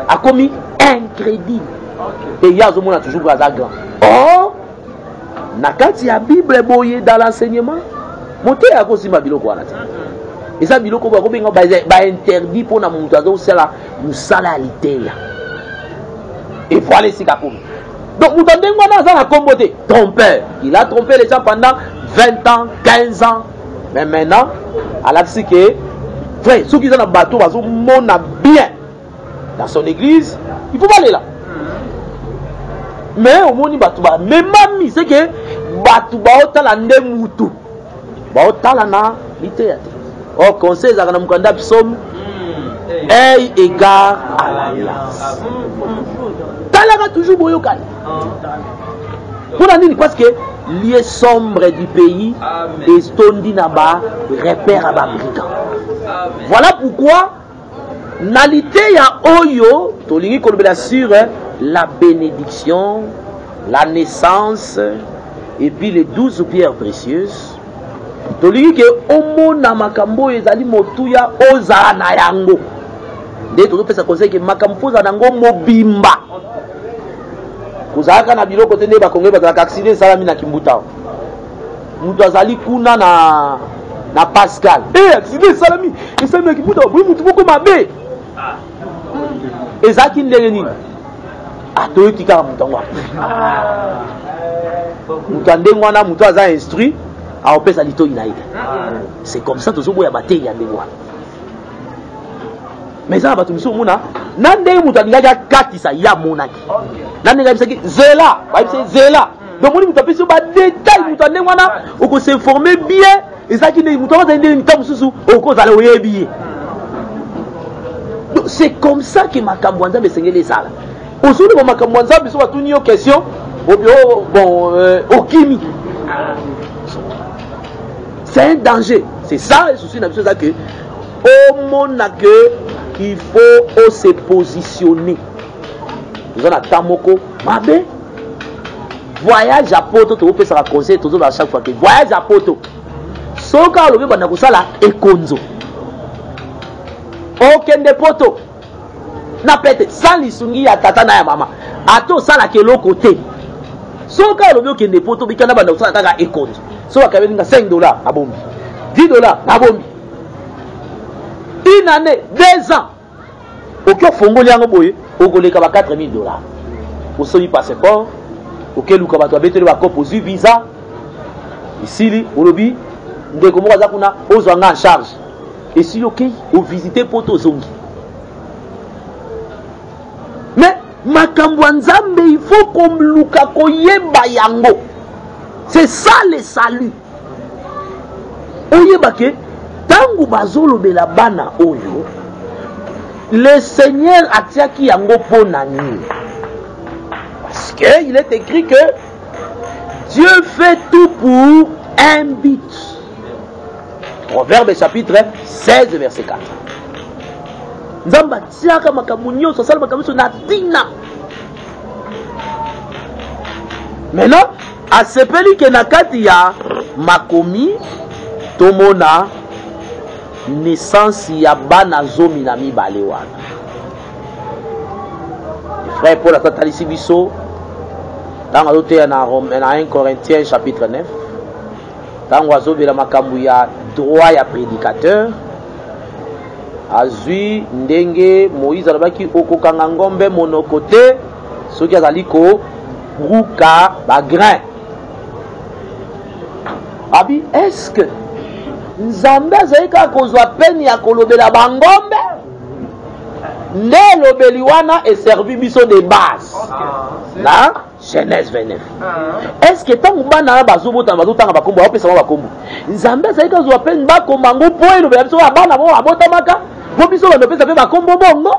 [SPEAKER 3] A commis incrédible. Et il y a au moins toujours grand. Oh nakati ya Bible boye dans l'enseignement. Monter à cause ma biloko wana. Et ça biloko ba kobenga ba interdit pour na Moutasa osala musalalité. Et voilà c'est ka komi. Donc, vous entendez, trompeur. Il a trompé les gens pendant 20 ans, 15 ans. Mais maintenant, à la que, frère, ceux qui sont dans le bateau, ils sont bien dans son église. Il faut pas aller là. Mais au moins, mais mamie, c'est que bateau, bateau, la nemoutou. Bateau, la littérature. Au conseil, ça a un psaume. Aïe égard à l'alliance. Talaga toujours boyokani. Parce que lieu sombre du pays et Stondi Naba repère à Babrika. Voilà pourquoi nalité ya Oyo, Tolingi Kolobela sur la bénédiction, la naissance et puis les 12 pierres précieuses. Tolingi ke omo na makambo ezali motuya oza na yango. Nde to pesa conseil ke makambo za nango mobimba. Kuzaka na biloko tende ba konge ba accident salami na Kimbuta. Mutu azali kuna na Pascal. Accident salami. Esami na Kimbuta, bui mutu boko mabe. Ezaki ndenge nini? Atoyo tika mutangwa. Mutu andengwa na mutu aza instruit. C'est comme ça toujours boya bataille ya ndengwa. Mais ça va tout monsieur mona nande mutu ndinga katisa ya monaki. Nande ngabisaki zela, ba zela. Donc moni mutu apesi ba détail mutu ndengwa na oko s'informer bien ezaki ne mutu aza ndenge ntamu susu oko zala oyebi. Donc c'est comme ça que makambo nzambe sengeli sala. Aujourd'hui ba makambo nzambe so batuni yo question bon okimi. C'est un danger. C'est ça le souci de la que au monde qu'il faut se positionner. Nous avons Tamoko, Mabé. Voyage à Poto, tu peux faire un conseil toujours à chaque fois que voyage à Poto. Sauf quand le bébé n'a pas et Konzo. Aucun de Poto. N'a pas été sans l'issungi à Tata na maman. Ato ça la que l'autre côté. Sauf quand le bébé n'a pas Poto, il n'a pas de et Konzo. So à $5 à bombi, $10 à bombi. Une année, 2 ans. Auquel fongo liango boye, au golé kaba $4,000. Au soli passeport, auquel ou kaba to abete le bako posu visa. Ici li, au lobby, ndeko mo kaza kuna ozwanga en charge. Et si ok, au visiter poto zongi. Mais makambo nzambe il faut comme luka koyeba yango. C'est ça le salut. Oyebake, tangu bazolo de la bana oyo, le Seigneur a tiaki yango ponani. Parce qu'il est écrit que Dieu fait tout pour un but. Proverbe chapitre 16 verset 4. Nzamba tiaka makambo nyonso asala makambo nyonso na ntina. Maintenant asepeli ke na kati ya makomi tomona naissance ya bana zomi na mibale wana. Frère Paul atalisi biso tango azoteya na 1 Corinthiens chapitre 9 tango azobela makambo ya droit ya prédicateur azwi ndenge Moïse alobaki okokanga ngombe monoko te soki azali ko ruka ba grain. Abi est-ce que Nzambe azali kaka kozwa peni ya kolobela bangombe nde lobeli wana eservi biso de base na Genèse 29. Est-ce que tango bana bazobotana bazotanga bakombo bapesa bakombo Nzambe azali kozwa peni bakoma ngo po elobela biso bana bo abotamaka bo biso bapesa pe bakombo bongo.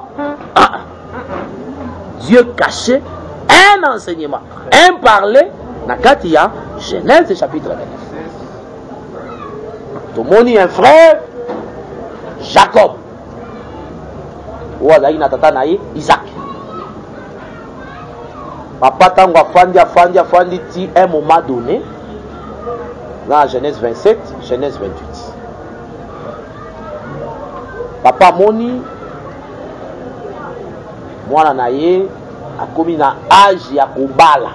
[SPEAKER 3] Dieu cachait un enseignement, un parler na kati ya Genèse chapitre 29. Tomoni un frère Jacob ou azali na tata na ye Isaac. Papa tango afandi ti un moment donné dans Genèse 27, Genèse 28. Papa moni mwana na ye akomi na âge ya kobala,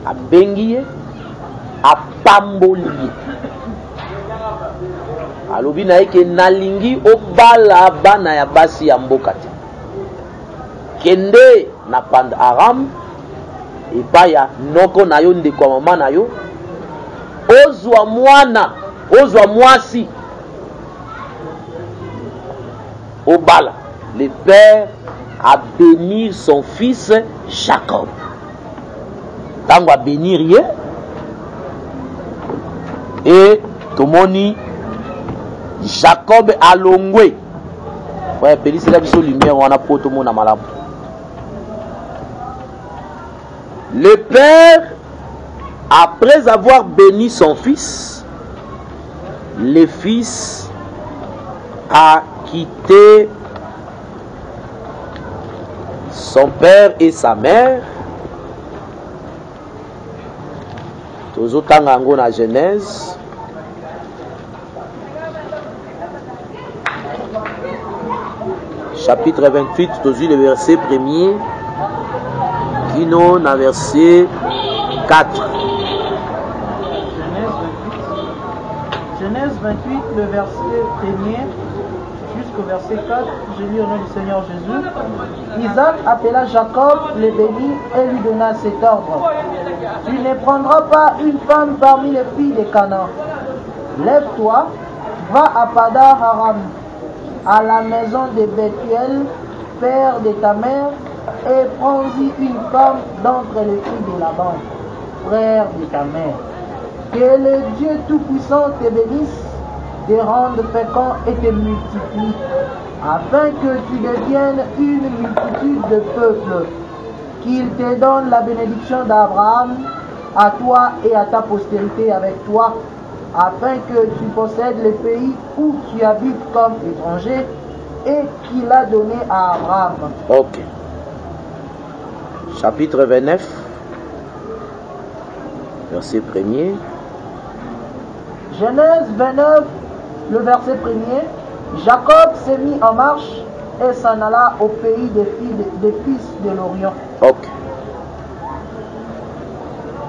[SPEAKER 3] abengi ye apamboli ye alobi na ye ke nalingi obala bana ya basi ya mboka te, kende na Panda Aram epai ya noko na yo ndeko ya mama na yo, ozwa mwana ozwa mwasi obala. Le père a béni son fils Jacob. Tango a bénir ye et tomoni Jacob alongwe. Ouais, pelisi la biso lumière wana po tomona malamu. Le père, après avoir béni son fils, le fils a quitté son père et sa mère. Tozotanga yango na Genèse chapitre 28, tozui le verset 1er kino na verset 4.
[SPEAKER 4] Genèse 28, le verset 1er jusqu'au verset 4, je lis au nom du Seigneur Jésus. Isaac appela Jacob, le bénit et lui donna cet ordre. Tu ne prendras pas une femme parmi les filles de Canaan. Lève-toi, va à Padar Aram, à la maison de Bethuel, père de ta mère, et prends-y une femme d'entre les filles de Laban, frère de ta mère. Que le Dieu Tout-Puissant te bénisse, te rende fécond et te multiplie, afin que tu deviennes une multitude de peuples, qu'il te donne la bénédiction d'Abraham, à toi et à ta postérité avec toi, afin que tu possèdes le pays où tu habites comme étranger et qu'il a donné à Abraham.
[SPEAKER 3] Ok. Chapitre 29, verset 1er.
[SPEAKER 4] Genèse 29, le verset 1er. Jacob s'est mis en marche et s'en alla au pays des fils de l'Orient.
[SPEAKER 3] Ok.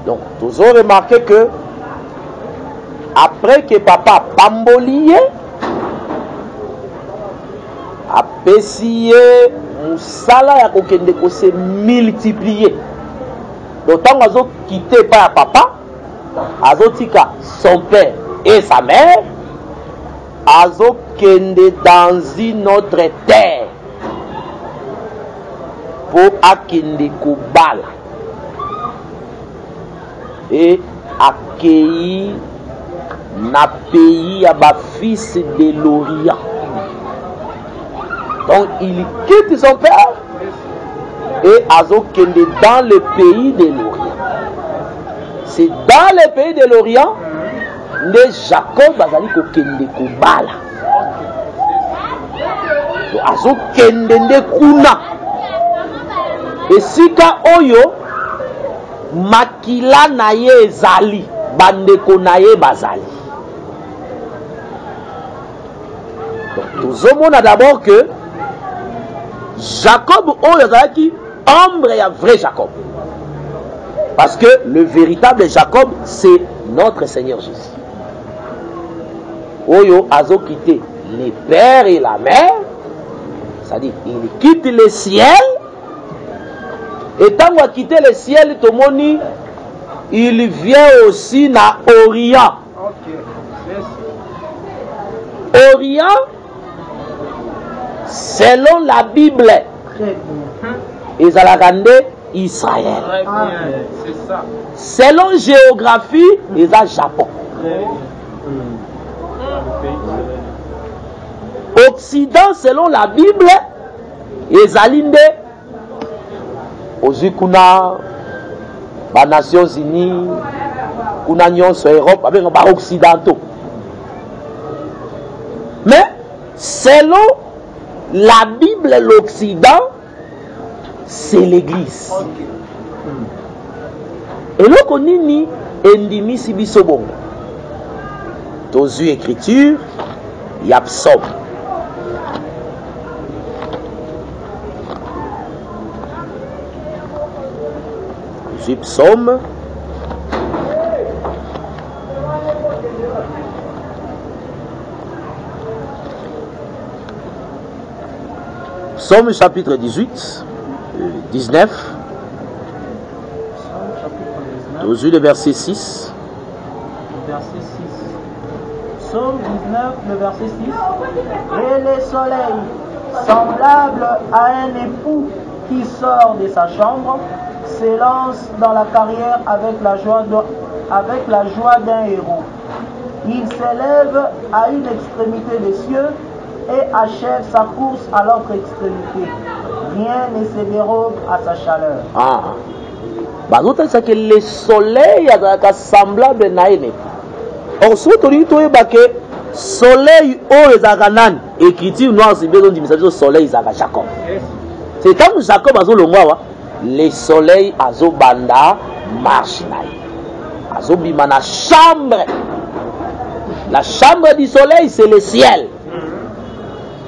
[SPEAKER 3] Donc, vous avez remarqué que après que papa pambolié, a pessillé, Moussala ya kokende ko se multiplier. Donc, tant qu'on quitté par papa, azotika son père et sa mère, azokende dans une autre terre pour akende kobala et accueillir na pays à ba fils de l'Orient. Donc il quitte son père et azokende dans le pays de l'Orient. C'est dans le pays de l'Orient nde Jacob azali kokende kobala. Azokende nde kuna esika oyo makila na ye ezali, bandeko na ye bazali. Tozomona d'abord que Jacob oyo azalaki ombre ya vrai Jacob, parce que le véritable Jacob c'est notre Seigneur Jésus. Oyo azo quitté les pères et la mère, c'est-à-dire il quitte le ciel, et tant qu'il a quitté le ciel, tomoni, il vient aussi na Orient. Orient, selon la Bible, ils ont Israël. Selon géographie, ils ont Japon. Occident, selon la Bible, ils ont aux kuna les Nations Unies, kuna nyonso Europe, avec les occidentaux. Mais selon la Bible, l'Occident, c'est l'Église. Et là, on dit endimi sibiso bongo. Dans une écriture, il y a psaume. Psaume. Psaume chapitre 18, 19. Aujourd'hui le verset 6.
[SPEAKER 4] Verset 6. Psaume 19, le verset 6. Et le soleil, semblable à un époux qui sort de sa chambre, s'élance dans la carrière avec la joie d'un héros. Il s'élève à une extrémité des cieux et achève sa course à l'autre extrémité. Rien ne se dérobe à sa chaleur.
[SPEAKER 3] C'est que le soleil est semblable à un époux. Or, si tu dis que le soleil est écriture noire, c'est bien le soleil est Jacob. C'est quand Jacob a le soleil azo banda marche naï azo bima na chambre. La chambre du soleil c'est le ciel.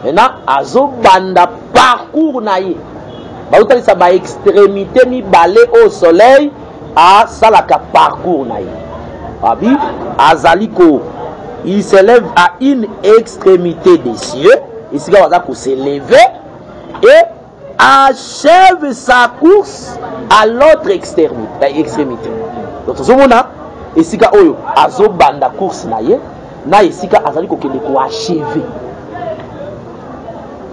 [SPEAKER 3] Maintenant azo banda parcours naï ba utali sa ba extrémité mi balé au soleil à salaka parcours naï abi azaliko il s'élève à une extrémité des cieux ici là on se lever et achève sa course à l'autre extrémité. Donc, et si oyo azo banda course na ye, na isika azali kokende ko achever.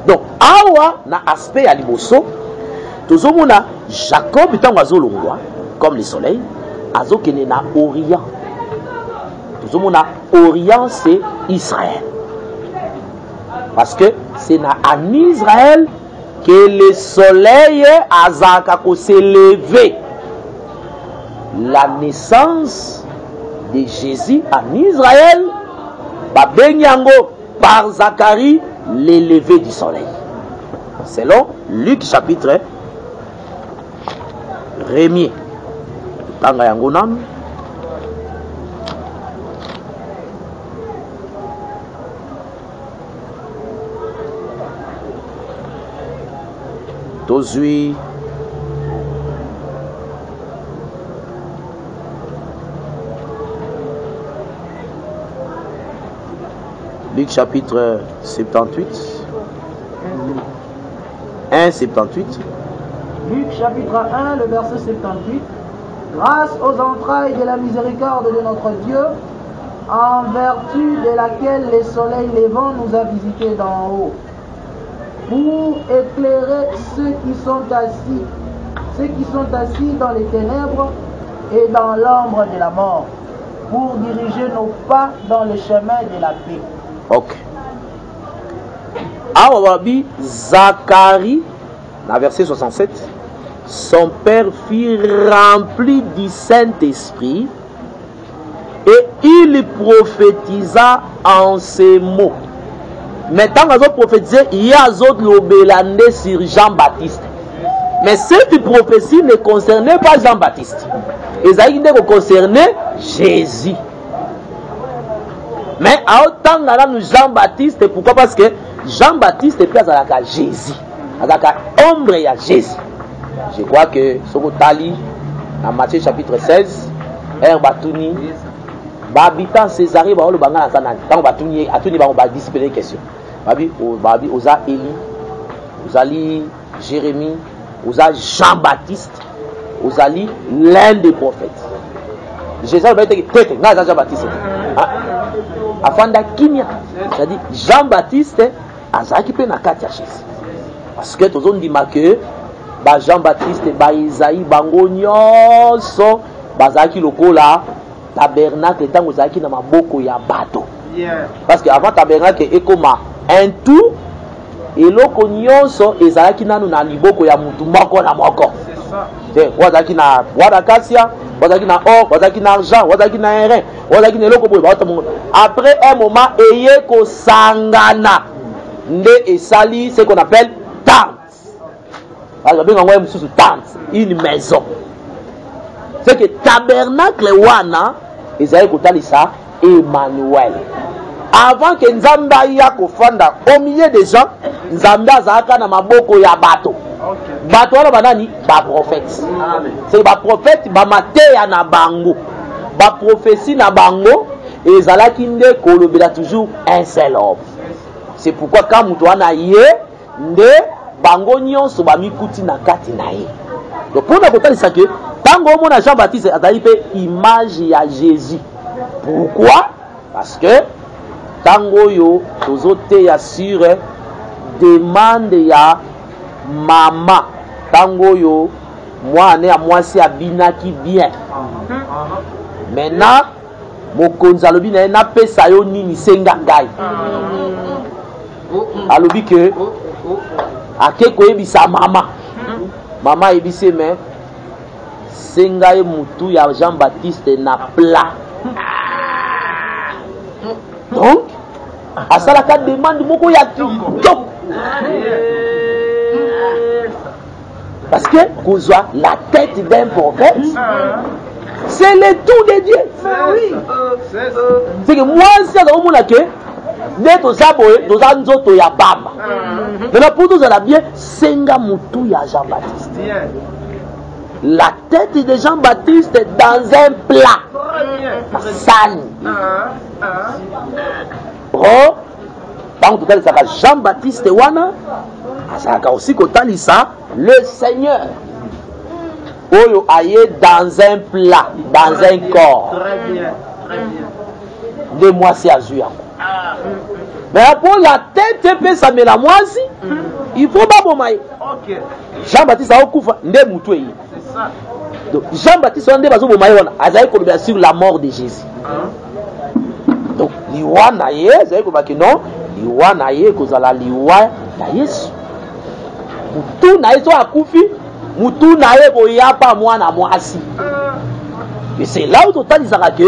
[SPEAKER 3] Donc, awa na aspect ya liboso, tozomona Jacob tango azolongwa comme le soleil, azo kende na Orient. Tozomona Orient c'est Israël. Parce que c'est en Israël que le soleil a s'élevé. La naissance de Jésus en Israël, par Zacharie, l'élevé du soleil. Selon Luc chapitre 1er. Tozui Luc chapitre 78 1,78.
[SPEAKER 4] Luc chapitre 1, le verset 78. Grâce aux entrailles de la miséricorde de notre Dieu, en vertu de laquelle le soleil levant nous a visités d'en haut, pour éclairer ceux qui sont assis dans les ténèbres et dans l'ombre de la mort, pour diriger nos pas dans le chemin de la paix.
[SPEAKER 3] Ok. Awabi Zacharie, dans verset 67, son père fut rempli du Saint-Esprit Et il prophétisa en ces mots. Mais tant qu'ils ont prophétisé, il y a d'autres lobélandais sur Jean-Baptiste. Mais cette prophétie ne concernait pas Jean-Baptiste. Ils ont concerné Jésus. Mais à autant que nous Jean-Baptiste, pourquoi? Parce que Jean-Baptiste est place à la Jésus. À la ombre il y a Jésus. Je crois que ce que Tali, dans Matthieu chapitre 16, Batuni, habitant Césarée, le Bangana Sanani, tant Batuni, Atuni va discipliner les questions. Babi, Oza Élie, Ozali Jérémie, Oza Jean-Baptiste, Ozali l'un des prophètes. Jésus va dire que Jean-Baptiste. Afin d'Akimia, c'est-à-dire Jean-Baptiste, Azaki pe na kati ya Jésus. Parce que tous on dit que Jean-Baptiste, Isaïe, Bango nyonso, bazaki lokola tabernacle tango zaki na maboko ya bato. Parce que avant tabernacle ekoma un tout et loko nyonso ezalaki nanu na liboko ya mutu moko na moko. C'est ça. Wazaki na wadacasia, wazaki na or, wazaki na argent, wazaki na airain, wazaki na loko boy. Après un moment eye ko sangana nde esali ce qu'on appelle une maison. C'est que tabernacle wana ezali kotalisa Emmanuel. Avant que Nzamba ya kofanda au milieu des gens, Nzamba azaka na maboko ya bato. Bato wana banani ba prophète. C'est ba prophète ba mateya na bango. Ba prophétie na bango ezalaki nde kolobela toujours un seul homme. C'est pourquoi quand mutu wana ye nde bango nyonso bamikuti na kati na ye. Donc pour na kotalisa que tango mona Jean-Baptiste azali pe image ya Jésus. Pourquoi? Parce que tango yo tozote ya sur demande ya mama. Tango yo mwana ya mwasi abinaki bien. Maintenant mokonzi alobi na ye napesa yo nini senga ngai. Alobi que ake koyebisa mama. Mama ebise me senga ye mutu ya Jean-Baptiste na plat. Donc asalaka demande moko ya kitoko. Parce que kozwa la tête d'un prophète, c'est le tout de Dieu. C'est que moi si on mona que dès to saboye to za nzoto ya bamba. Mais pour tout ça bien senga mutu ya Jean-Baptiste. La tête de Jean-Baptiste dans un plat. Sale. Oh, tant que ça Jean-Baptiste wana, ça aussi kotalisa le Seigneur. Oyo aye dans un plat, dans un corps.
[SPEAKER 4] Très bien, très bien.
[SPEAKER 3] De moi c'est azur. Mais pour la tête peut ça mais la moisi, il faut pas bomber.
[SPEAKER 4] Ok.
[SPEAKER 3] Jean-Baptiste a okufa nde mutu yi.
[SPEAKER 4] C'est ça.
[SPEAKER 3] Donc Jean-Baptiste on bazo bomber wana, azali ko sur la mort de Jésus. Donc liwa na ye, azali ko baki non, liwa na ye kozala liwa na Yesu. Mutu na Yesu akufi, mutu na ye boyapa mwana mwasi. Et c'est là où totalisaka que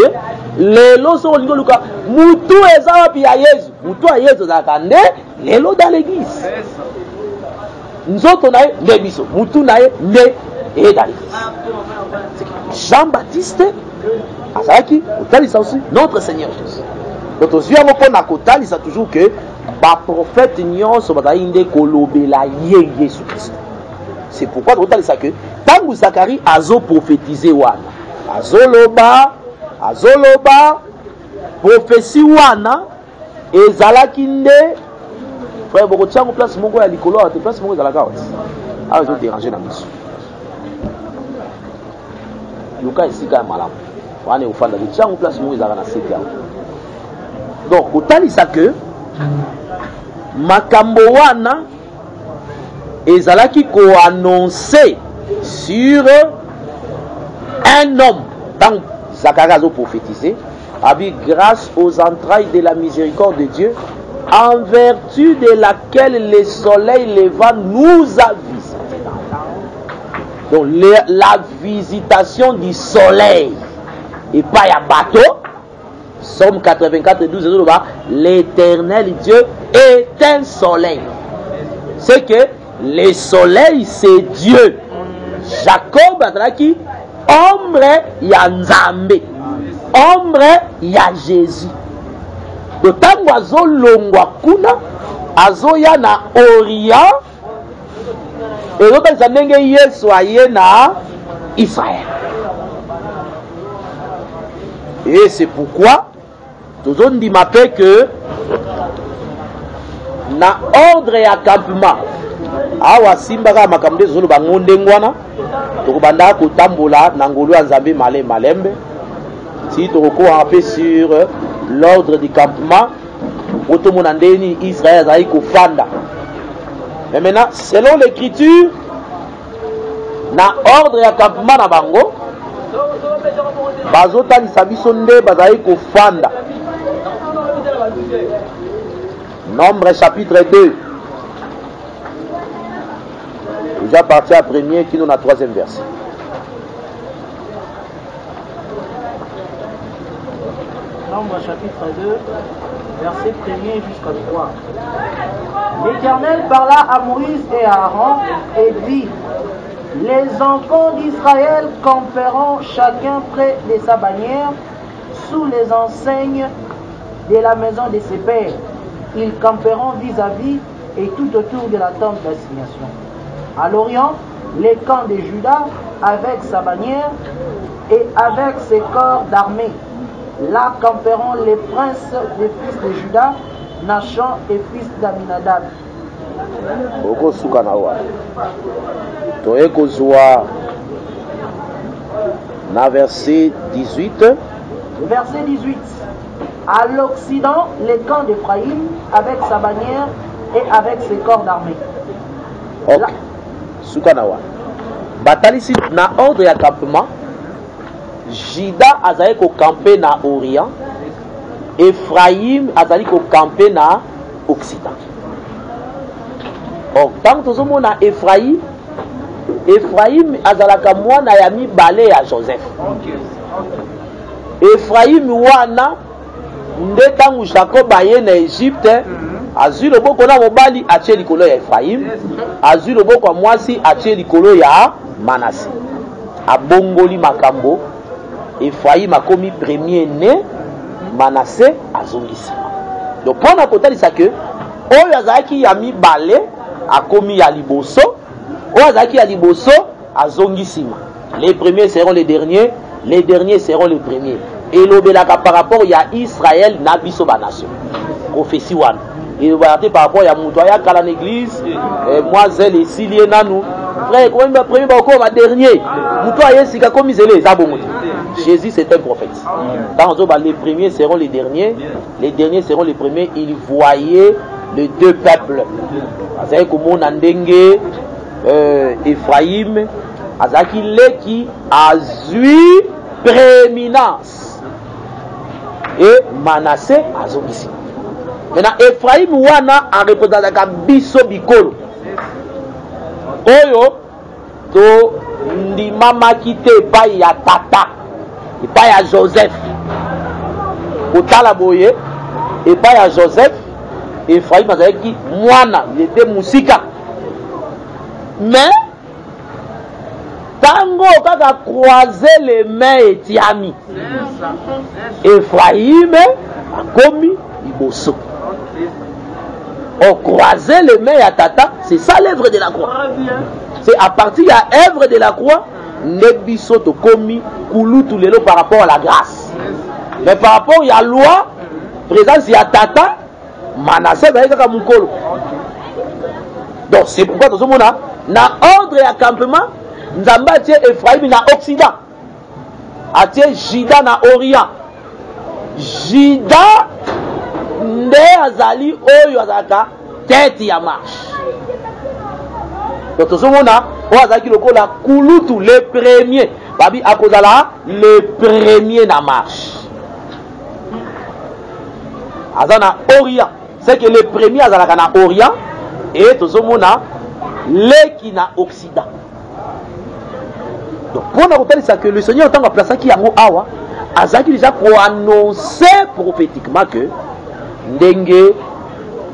[SPEAKER 3] lelo so lingo luka mutu eza wapi ya Yesu, mutu ya Yesu zakande lelo dans l'église. Nzoto na ye nde biso, mutu na ye nde et dans l'église. Jean-Baptiste azaki otalisa aussi notre Seigneur Jésus. Donc aux yeux on a kotalisa toujours que ba prophète nyonso bazali nde kolobela ye Yesu Christ. C'est pourquoi otalisa que tangu Zacharie azo prophétiser wana azoloba prophétie wana ezalaki nde frère boko tiango place moko ya likolo ate place moko ezalaka wati awa ezo déranger na miso luka esika ya malamu wana eufanda tiango place moko ezalaka na sete awa. Donc otalisa que makambo wana ezalaki ko-annoncer sur un homme. Dans Zacharie a prophétisé, avec grâce aux entrailles de la miséricorde de Dieu, en vertu de laquelle le soleil levant nous a visités. Donc la visitation du soleil et pas un bateau, Somme 84, 12, l'éternel Dieu est un soleil. C'est que le soleil, c'est Dieu. Jacob a dit, ombre ya Nzambe, ombre ya Jésus. D'autant azo longwa kuna, azo ya na Orient, et l'autre ça n'enge Yesu aye na Israël. Et c'est pourquoi tout le monde dit que na ordre ya campement awa simbaka makamde zolo bangonde ngwana tokobanda kotambola na ngolu ya Nzambe malembe si toko un sur l'ordre du campement otomona ndeni Israël azali kofanda. Mais maintenant selon l'écriture na ordre ya campement na bango bazotalisa biso nde bazali kofanda. Nombre chapitre 2. Déjà parti à premier qui nous a troisième verset.
[SPEAKER 4] Nombre chapitre 2, verset 1er jusqu'à 3. L'Éternel parla à Moïse et à Aaron et dit: les enfants d'Israël camperont chacun près de sa bannière sous les enseignes de la maison de ses pères. Ils camperont vis-à-vis et tout autour de la tente d'assignation. À l'Orient, les camps de Juda avec sa bannière et avec ses corps d'armée. Là camperont les princes des fils de Juda, Nachan et fils d'Aminadab.
[SPEAKER 3] Verset 18.
[SPEAKER 4] Verset 18. À l'Occident, les camps d'Éphraïm avec sa bannière et avec ses corps d'armée.
[SPEAKER 3] Ok. Soukanawa. Batalisi na ordre ya campement. Juda azali ko camper na Orient. Ephraïm azali ko camper na Occident. Or, tant que nous avons Ephraïm azalaka mwana ya mibale ya Joseph. Ephraïm wana nde tangu Jacob aye na Egypte azwi loboko na mobali atie likolo ya Ephraïm, azwi loboko mwasi atie likolo ya Manassé. Abongoli makambo, Ephraïm akomi premier né, Manassé azongisi. Donc pendant kotalisa que oyo azalaki ya mibale akomi ya liboso, oyo azalaki ya liboso azongisima. Les premiers seront les derniers seront les premiers. Et l'obélaka par rapport à Israël na biso ba nation. Prophétie wana. Et par rapport à Moutoya kala l'église, moi zèle et silie nanou. Frère, comment le premier ba ko ba dernier. Moutoya sika comme zélé za bongo. Jésus c'est un prophète. Dans les premiers seront les derniers seront les premiers. Il voyait les deux peuples. Azay komo nandenge Ephraïm azaki leki azui prééminence. Et Manassé azongisi. Maintenant Ephraïm wana a représenté biso bikolo. Oyo to ndimama kite pa ya tata. Pa ya Joseph. Otala boye et pa ya Joseph. Ephraïm azaki mwana, il était musika. Mais tango kaka croiser les mains et tiami. Ephraïm a commis iboso. On croiser les mains à tata, c'est ça l'œuvre de la croix. C'est à partir de l'œuvre de la croix, nebiso to commis koulou tout les lots par rapport à la grâce. Mais par rapport à la loi, présence il y a tata, Manassé va être mukolo. Donc c'est pourquoi tout le monde na ordre et accampement, Nzamba atie Ephraïm na Occident, atie Juda na Orient. Juda nde azali oyo azaka tête ya marche. Donc tout le monde o azaki lokola kulutu le premier, babi akozala le premier na marche. Azana Orient, c'est que le premier azalaka na Orient et tout le monde leki na Occident. Donc pour nous rappeler ça que le Seigneur tant que place qui yango awa azaki déjà pour annoncer prophétiquement que ndenge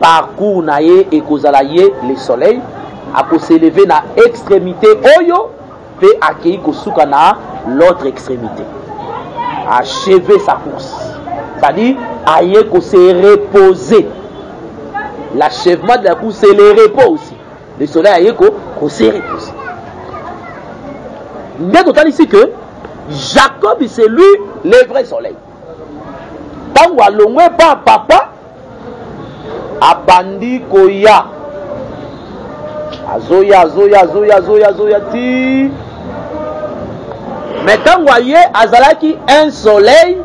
[SPEAKER 3] parcours na ye ekozala ye le soleil akoselever na extrémité oyo pe akei kosuka na l'autre extrémité, achever sa course, c'est-à-dire aye ko se reposer. L'achèvement de la course c'est le repos aussi. Le soleil aye ko se reposer. Nde total ici que Jacob c'est lui le vrai soleil. Tango alongwe pa papa abandi koya azoya ti mais tango aye azalaki un soleil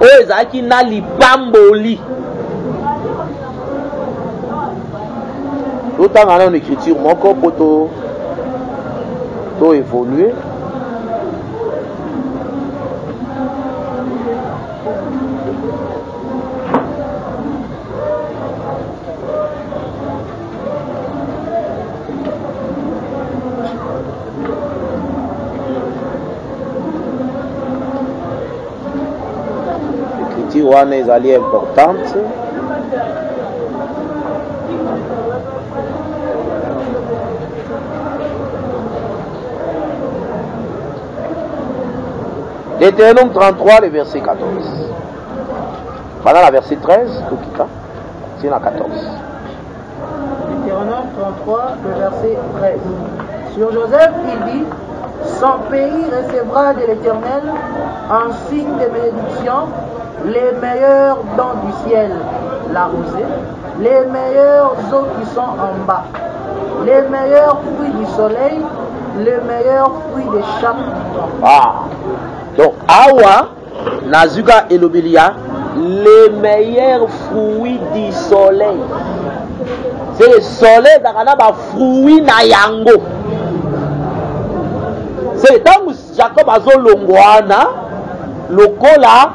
[SPEAKER 3] oyo ezalaki na lipamboli. Totanga na une écriture moko po to évoluer. Wana ezali importante. Deutéronome 33, le verset 14. Pendant la verset 13, c'est la 14.
[SPEAKER 4] Deutéronome 33, le verset 13. Sur Joseph, il dit: son pays recevra de l'Éternel en signe de bénédiction les meilleurs dons du ciel, la rosée, les meilleures eaux qui sont en bas, les meilleurs fruits du soleil, les meilleurs fruits de chaque mois.
[SPEAKER 3] Ah, donc awa nazuka elobelia les meilleurs fruits du soleil. C'est le soleil dans ba fruits na yango. C'est tant Jacob azolongwana lokola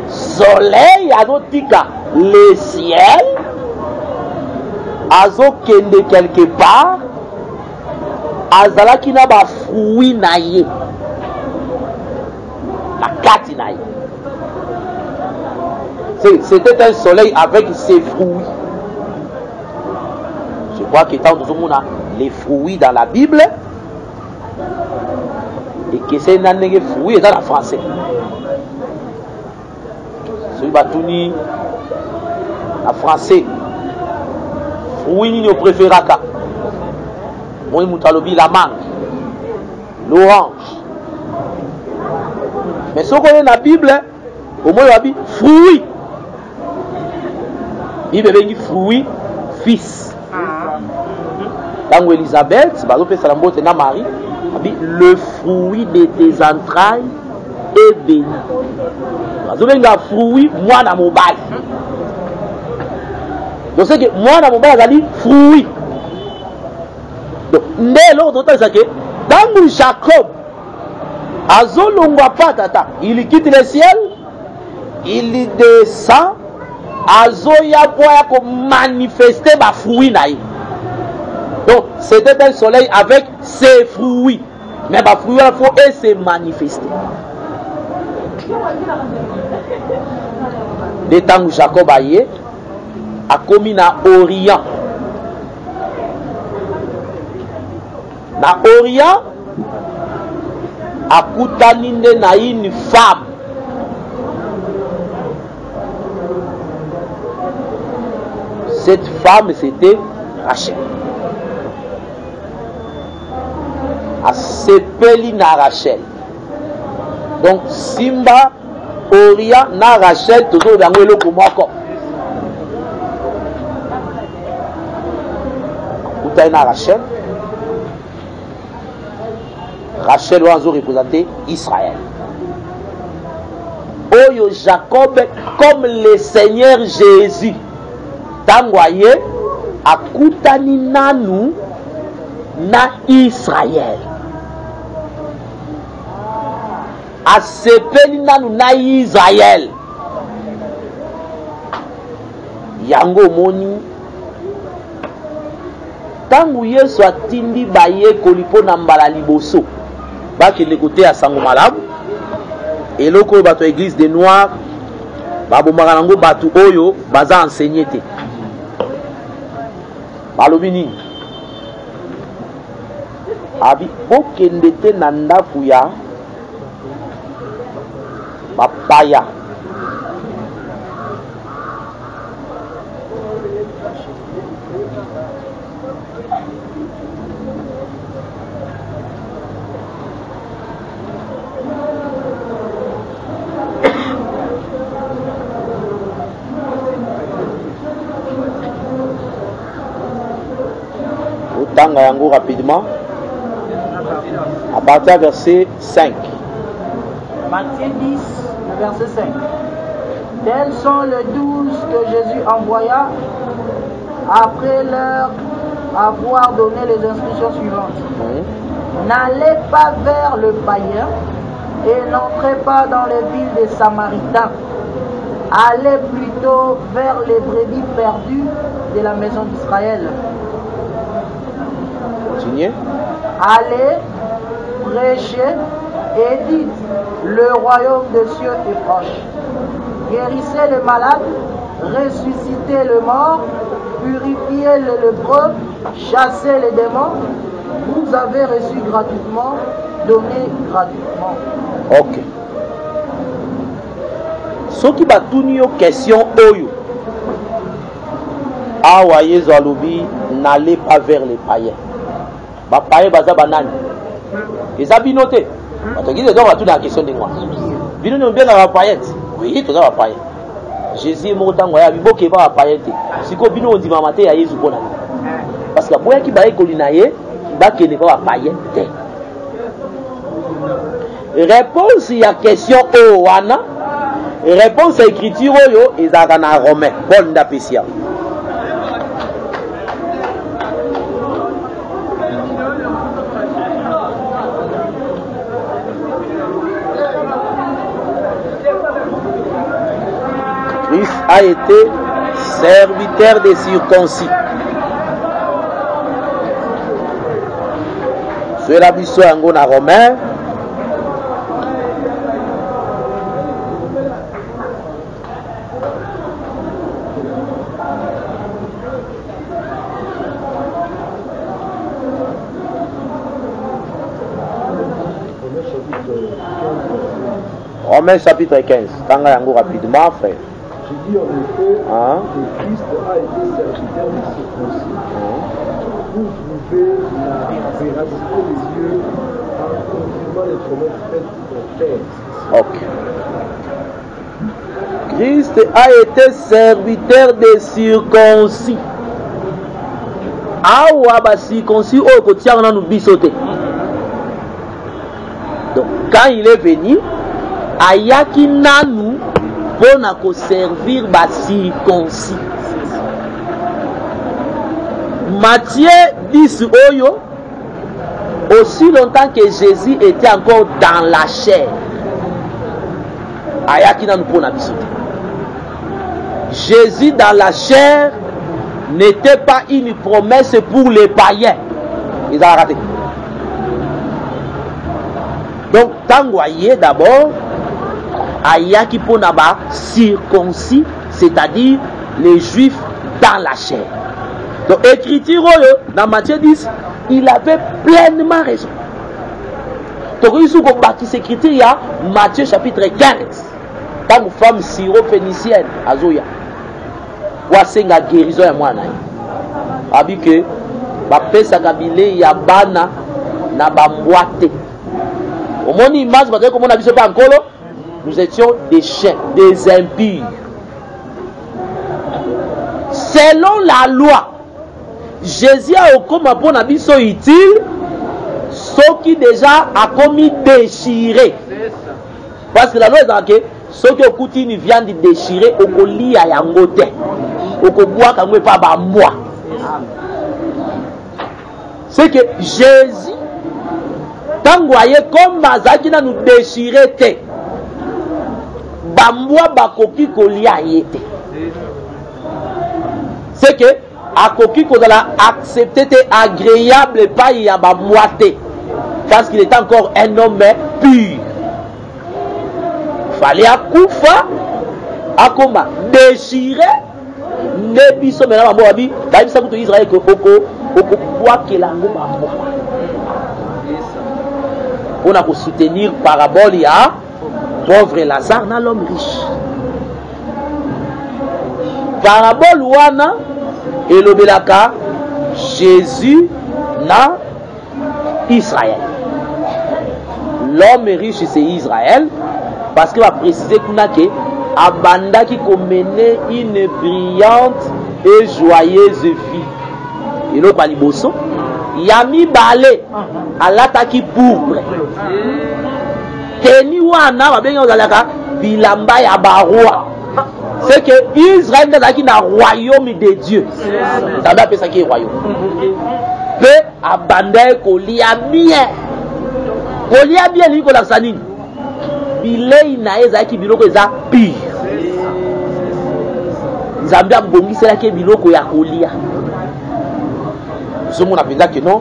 [SPEAKER 3] soleil azotika le ciel azokende quelque part azalaki na ba fruits na ye na kati na ye. C'était un soleil avec ses fruits. Je crois que tant nous avons les fruits dans la Bible et que c'est un fruit dans la français. Celui batuni en français. Fruit ni au préféraka. Moi moutalobi la mangue, l'orange. Mais ce qu'on a dans la Bible, au moins il y a fruit. Il y a des fruits fils. Dans Elisabeth, Marie, le fruit de tes entrailles est béni. Vous avez un fruit, moi dans mon bail. Donc c'est que moi dans mon bail, ça dit fruit. Donc, mais l'autre c'est que dans Jacob, il quitte le ciel, il descend, Azoya pour manifester ma fruit. Donc c'était un soleil avec ses fruits. Mais ma fruit il faut se manifester. Dès temps où Jacob a commis na Orient. Na Orient a koutaninde na une femme. Cette femme c'était Rachel. Asepeli na Rachel. Donc Simba Orient na Rachel toujours dans le komoko. Kouta na Rachel. Rachel doit représenter Israël. Oyo Jacob comme le Seigneur Jésus. Tangwaye akutani nanu na Israël. Asepeli nanu na Israël. Yango moni tangu Yesu atindi baye kolipo na mbala liboso bakende kote ya sango malamu eloko bato église des noirs babomaka nango bato oyo baza enseigné te balobi nini abi bokende te na ndaku ya bapaya otanga yango rapidement à partir du verset 5.
[SPEAKER 4] Matthieu 10, le verset 5. Tels sont les 12 que Jésus envoya après leur avoir donné les instructions suivantes. N'allez pas vers le païen et n'entrez pas dans les villes des Samaritains. Allez plutôt vers les brebis perdues de la maison d'Israël.
[SPEAKER 3] Continuez.
[SPEAKER 4] Allez, prêchez et dites, le royaume des cieux est proche. Guérissez les malades, ressuscitez les morts, purifiez les lépreux, chassez les démons. Vous avez reçu gratuitement, donnez gratuitement.
[SPEAKER 3] Ok. Soki batuni yo question oyo. Awa Yesu alobi n'allez pas vers les païens. Ba païens baza banani. Eza bino te. Batokise donc batuna la question de moi. Bino ne bien ba païens. Oui, toza ba païens. Jésus mo tango ya biboke ba païens te. Siko bino ondima mate ya Yesu pona. Parce que boya ki ba ekoli na ye, ba kene ba païens te. Réponse à question o wana. Réponse à écriture oyo ezaka na Romain. Paul ndapesia. Christ a été serviteur des circoncis. C'est la biso yango na Romain. Romains chapitre 15. Tanga yango rapidement, frère.
[SPEAKER 5] J'ai dit en effet que Christ a été serviteur des circoncis. Vous pouvez la véracité des yeux en confirmant les promesses faites au Père.
[SPEAKER 3] Ok. Christ a été serviteur des circoncis. Awa ba circoncis au kotia na nubisote. Donc quand il est venu, ayaki nanu pona ko servir ba circoncis. Matthieu 10 oyo, aussi longtemps que Jésus était encore dans la chair, ayaki nanu pona bisote. Jésus dans la chair n'était pas une promesse pour les païens. Ils ont raté. Donc, tangoye d'abord, ayaki ponaba circoncis, c'est-à-dire les juifs dans la chair. Donc, écriture dans Matthieu 10, il avait pleinement raison. Donc, il faut bâtir cette écriture, il y a Matthieu chapitre 15. Tant que femme syro-phénicienne, Azoya. Wasenga guérison ya mwana abi que bapesa kabile ya bana na bambwate omoni image ba ko mona biso pa nkolo nous étions des chiens, des impurs. Selon la loi, Jésus a okoma pona biso utile ce qui déjà a commis déchiré. Parce que la loi est que ceux qui ont une viande déchirée au colis à yangote. C'est que Jésus, quand vous voyez comme Mazaki nous déchiré, Bamboa bakoki kolia yete. C'est que à koki kozala accepté agréable pas y a ba moite parce qu'il est encore un homme pur. fallait akufa akoma déchiré nde biso mena mambo abi bayebisa kutu Israël ko okobwakela yango bamboka mpona kosoutenir parabole ya pauvre Lazare na l'homme riche. Parabole wana elobelaka Jésus na Israël. L'homme riche c'est Israël parce qu'il va préciser que abanda qui mener une brillante et joyeuse vie. Et l'autre pas liboso. Yami balé alataki pourpre. Teni wana babenga ozalaka bilamba ya baroi. C'est que Israël n'est pas un royaume de Dieu. Ça va appeler ça qui est royaume. Que abandonne kolia bien. Kolia bien liko la sanine. Bilei na eza ki biloko eza pire. Nzambe abongisa ke biloko ya kolia. Ce monde appelle que non.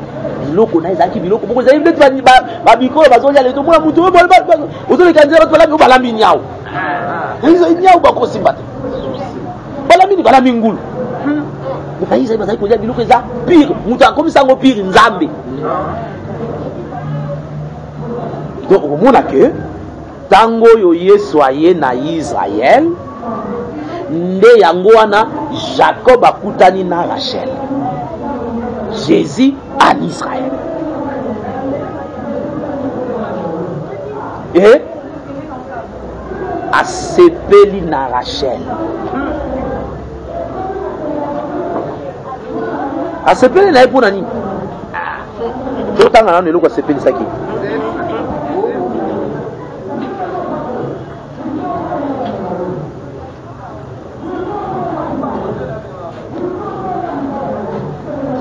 [SPEAKER 3] Biloko na eza ki biloko boko eza mbeti ba bikolo bazolia le to mona mutu ozo le kanzela to la ko bala minyao. Hizo nyao bako simbata. Bala mini bala mingulu. Mfayiza bazai kolia biloko eza pire. Mutu akomisa ngo pire nzambe. Donc au monde que tango yo Yesu aye na Israël nde yango wana Jacob akutani na Rachel. Jésus en Israël. Et asepeli na Rachel. Asepeli na epona nini? Totanga na neloko asepeli saki.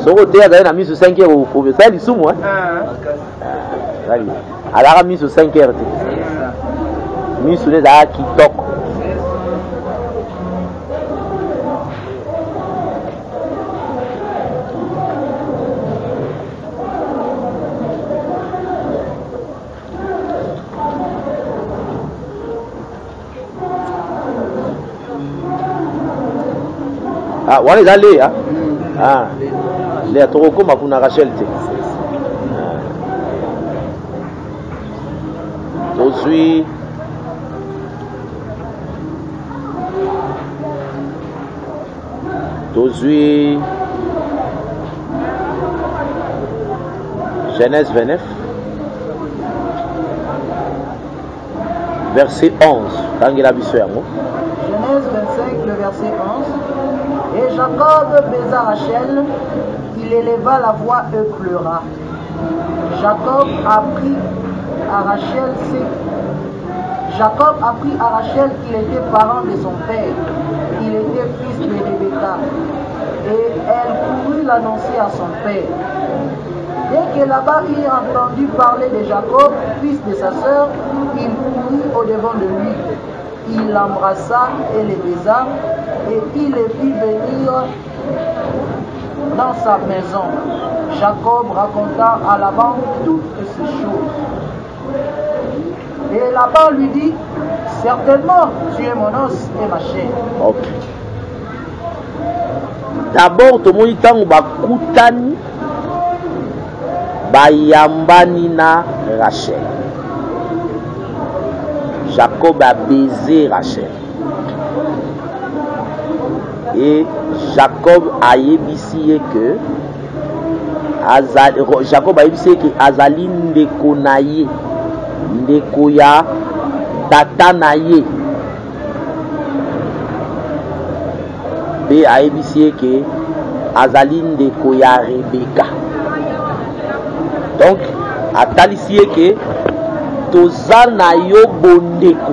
[SPEAKER 3] Soko te azali na miso 5 heures au ça lisumu hein. Alors miso 5 heures te. Miso les a kitoko. Ah, on est allé hein. Ah. Les Toroko Makuna Rachel te. Tozui Genèse 29 verset 11. Tangela biso yango.
[SPEAKER 4] Genèse 25 le verset 11. Et Jacob baisa Rachel, il éleva la voix et pleura. Jacob apprit à Rachel qu'il était parent de son père, qu'il était fils de Rebecca. Et elle courut l'annoncer à son père. Dès que Laban eut entendu parler de Jacob, fils de sa sœur, il courut au-devant de lui. Il l'embrassa et le baisa, et il le fit venir dans sa maison. Jacob raconta à Laban toutes ces choses. Et Laban lui dit, certainement, tu es mon os et ma chair.
[SPEAKER 3] Ok. D'abord, tout le monde est bakutani bayambani na Rachel. Jacob a baisé Rachel. Et Jacob a yebisi que Jacob a yebisi que azali ndeko na ye, ndeko ya tata na ye. Et a yebisi que azali ndeko ya Rebecca. Donc atalisi que toza na yo bondeko.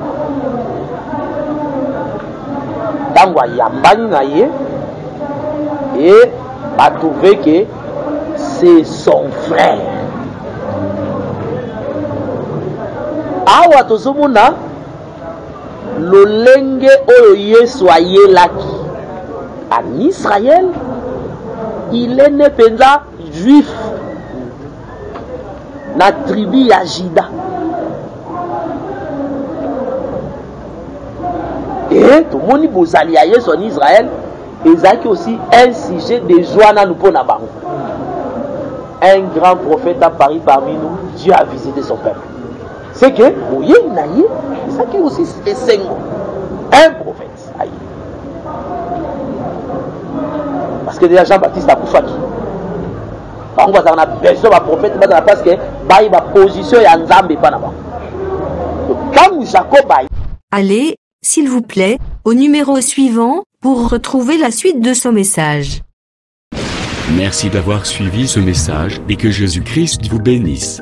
[SPEAKER 3] Tango yambani na ye et a trouvé que c'est son frère. Awa tozomona lolenge oyo Yesu ayelaki en Israël, il est né penza juif na tribu ya Juda. Et tout le monde vous alliez en Israël. Et ça aussi un sujet de joie dans nous pour nous. Un grand prophète a paru parmi nous. Dieu a visité son peuple. C'est que, oui, c'est ça qui aussi c'est un prophète. Aïe. Parce que déjà Jean-Baptiste a Koufaki. On va avoir besoin d'un prophète parce que il a position et Nzambe pas là-bas. Donc quand Jacob a...
[SPEAKER 1] Allez, s'il vous plaît, au numéro suivant, pour retrouver la suite de ce message.
[SPEAKER 2] Merci d'avoir suivi ce message et que Jésus-Christ vous bénisse.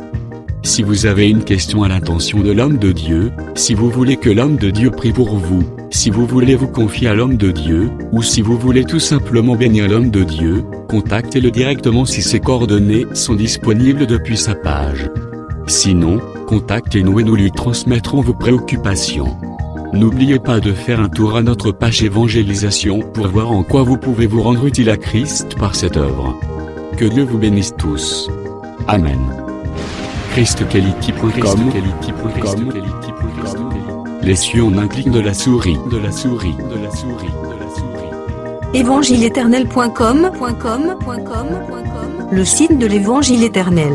[SPEAKER 2] Si vous avez une question à l'intention de l'homme de Dieu, si vous voulez que l'homme de Dieu prie pour vous, si vous voulez vous confier à l'homme de Dieu, ou si vous voulez tout simplement bénir l'homme de Dieu, contactez-le directement si ses coordonnées sont disponibles depuis sa page. Sinon, contactez-nous et nous lui transmettrons vos préoccupations. N'oubliez pas de faire un tour à notre page évangélisation pour voir en quoi vous pouvez vous rendre utile à Christ par cette œuvre. Que Dieu vous bénisse tous. Amen. ChristQuality.com. Les cieux en un clic de la souris.
[SPEAKER 1] Évangile-éternel.com. Le site de l'évangile éternel.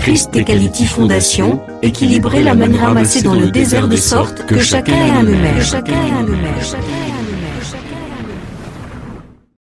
[SPEAKER 1] ChristQuality Fondation, équilibrer la manne ramassée dans le désert de sorte que chacun ait un eumère.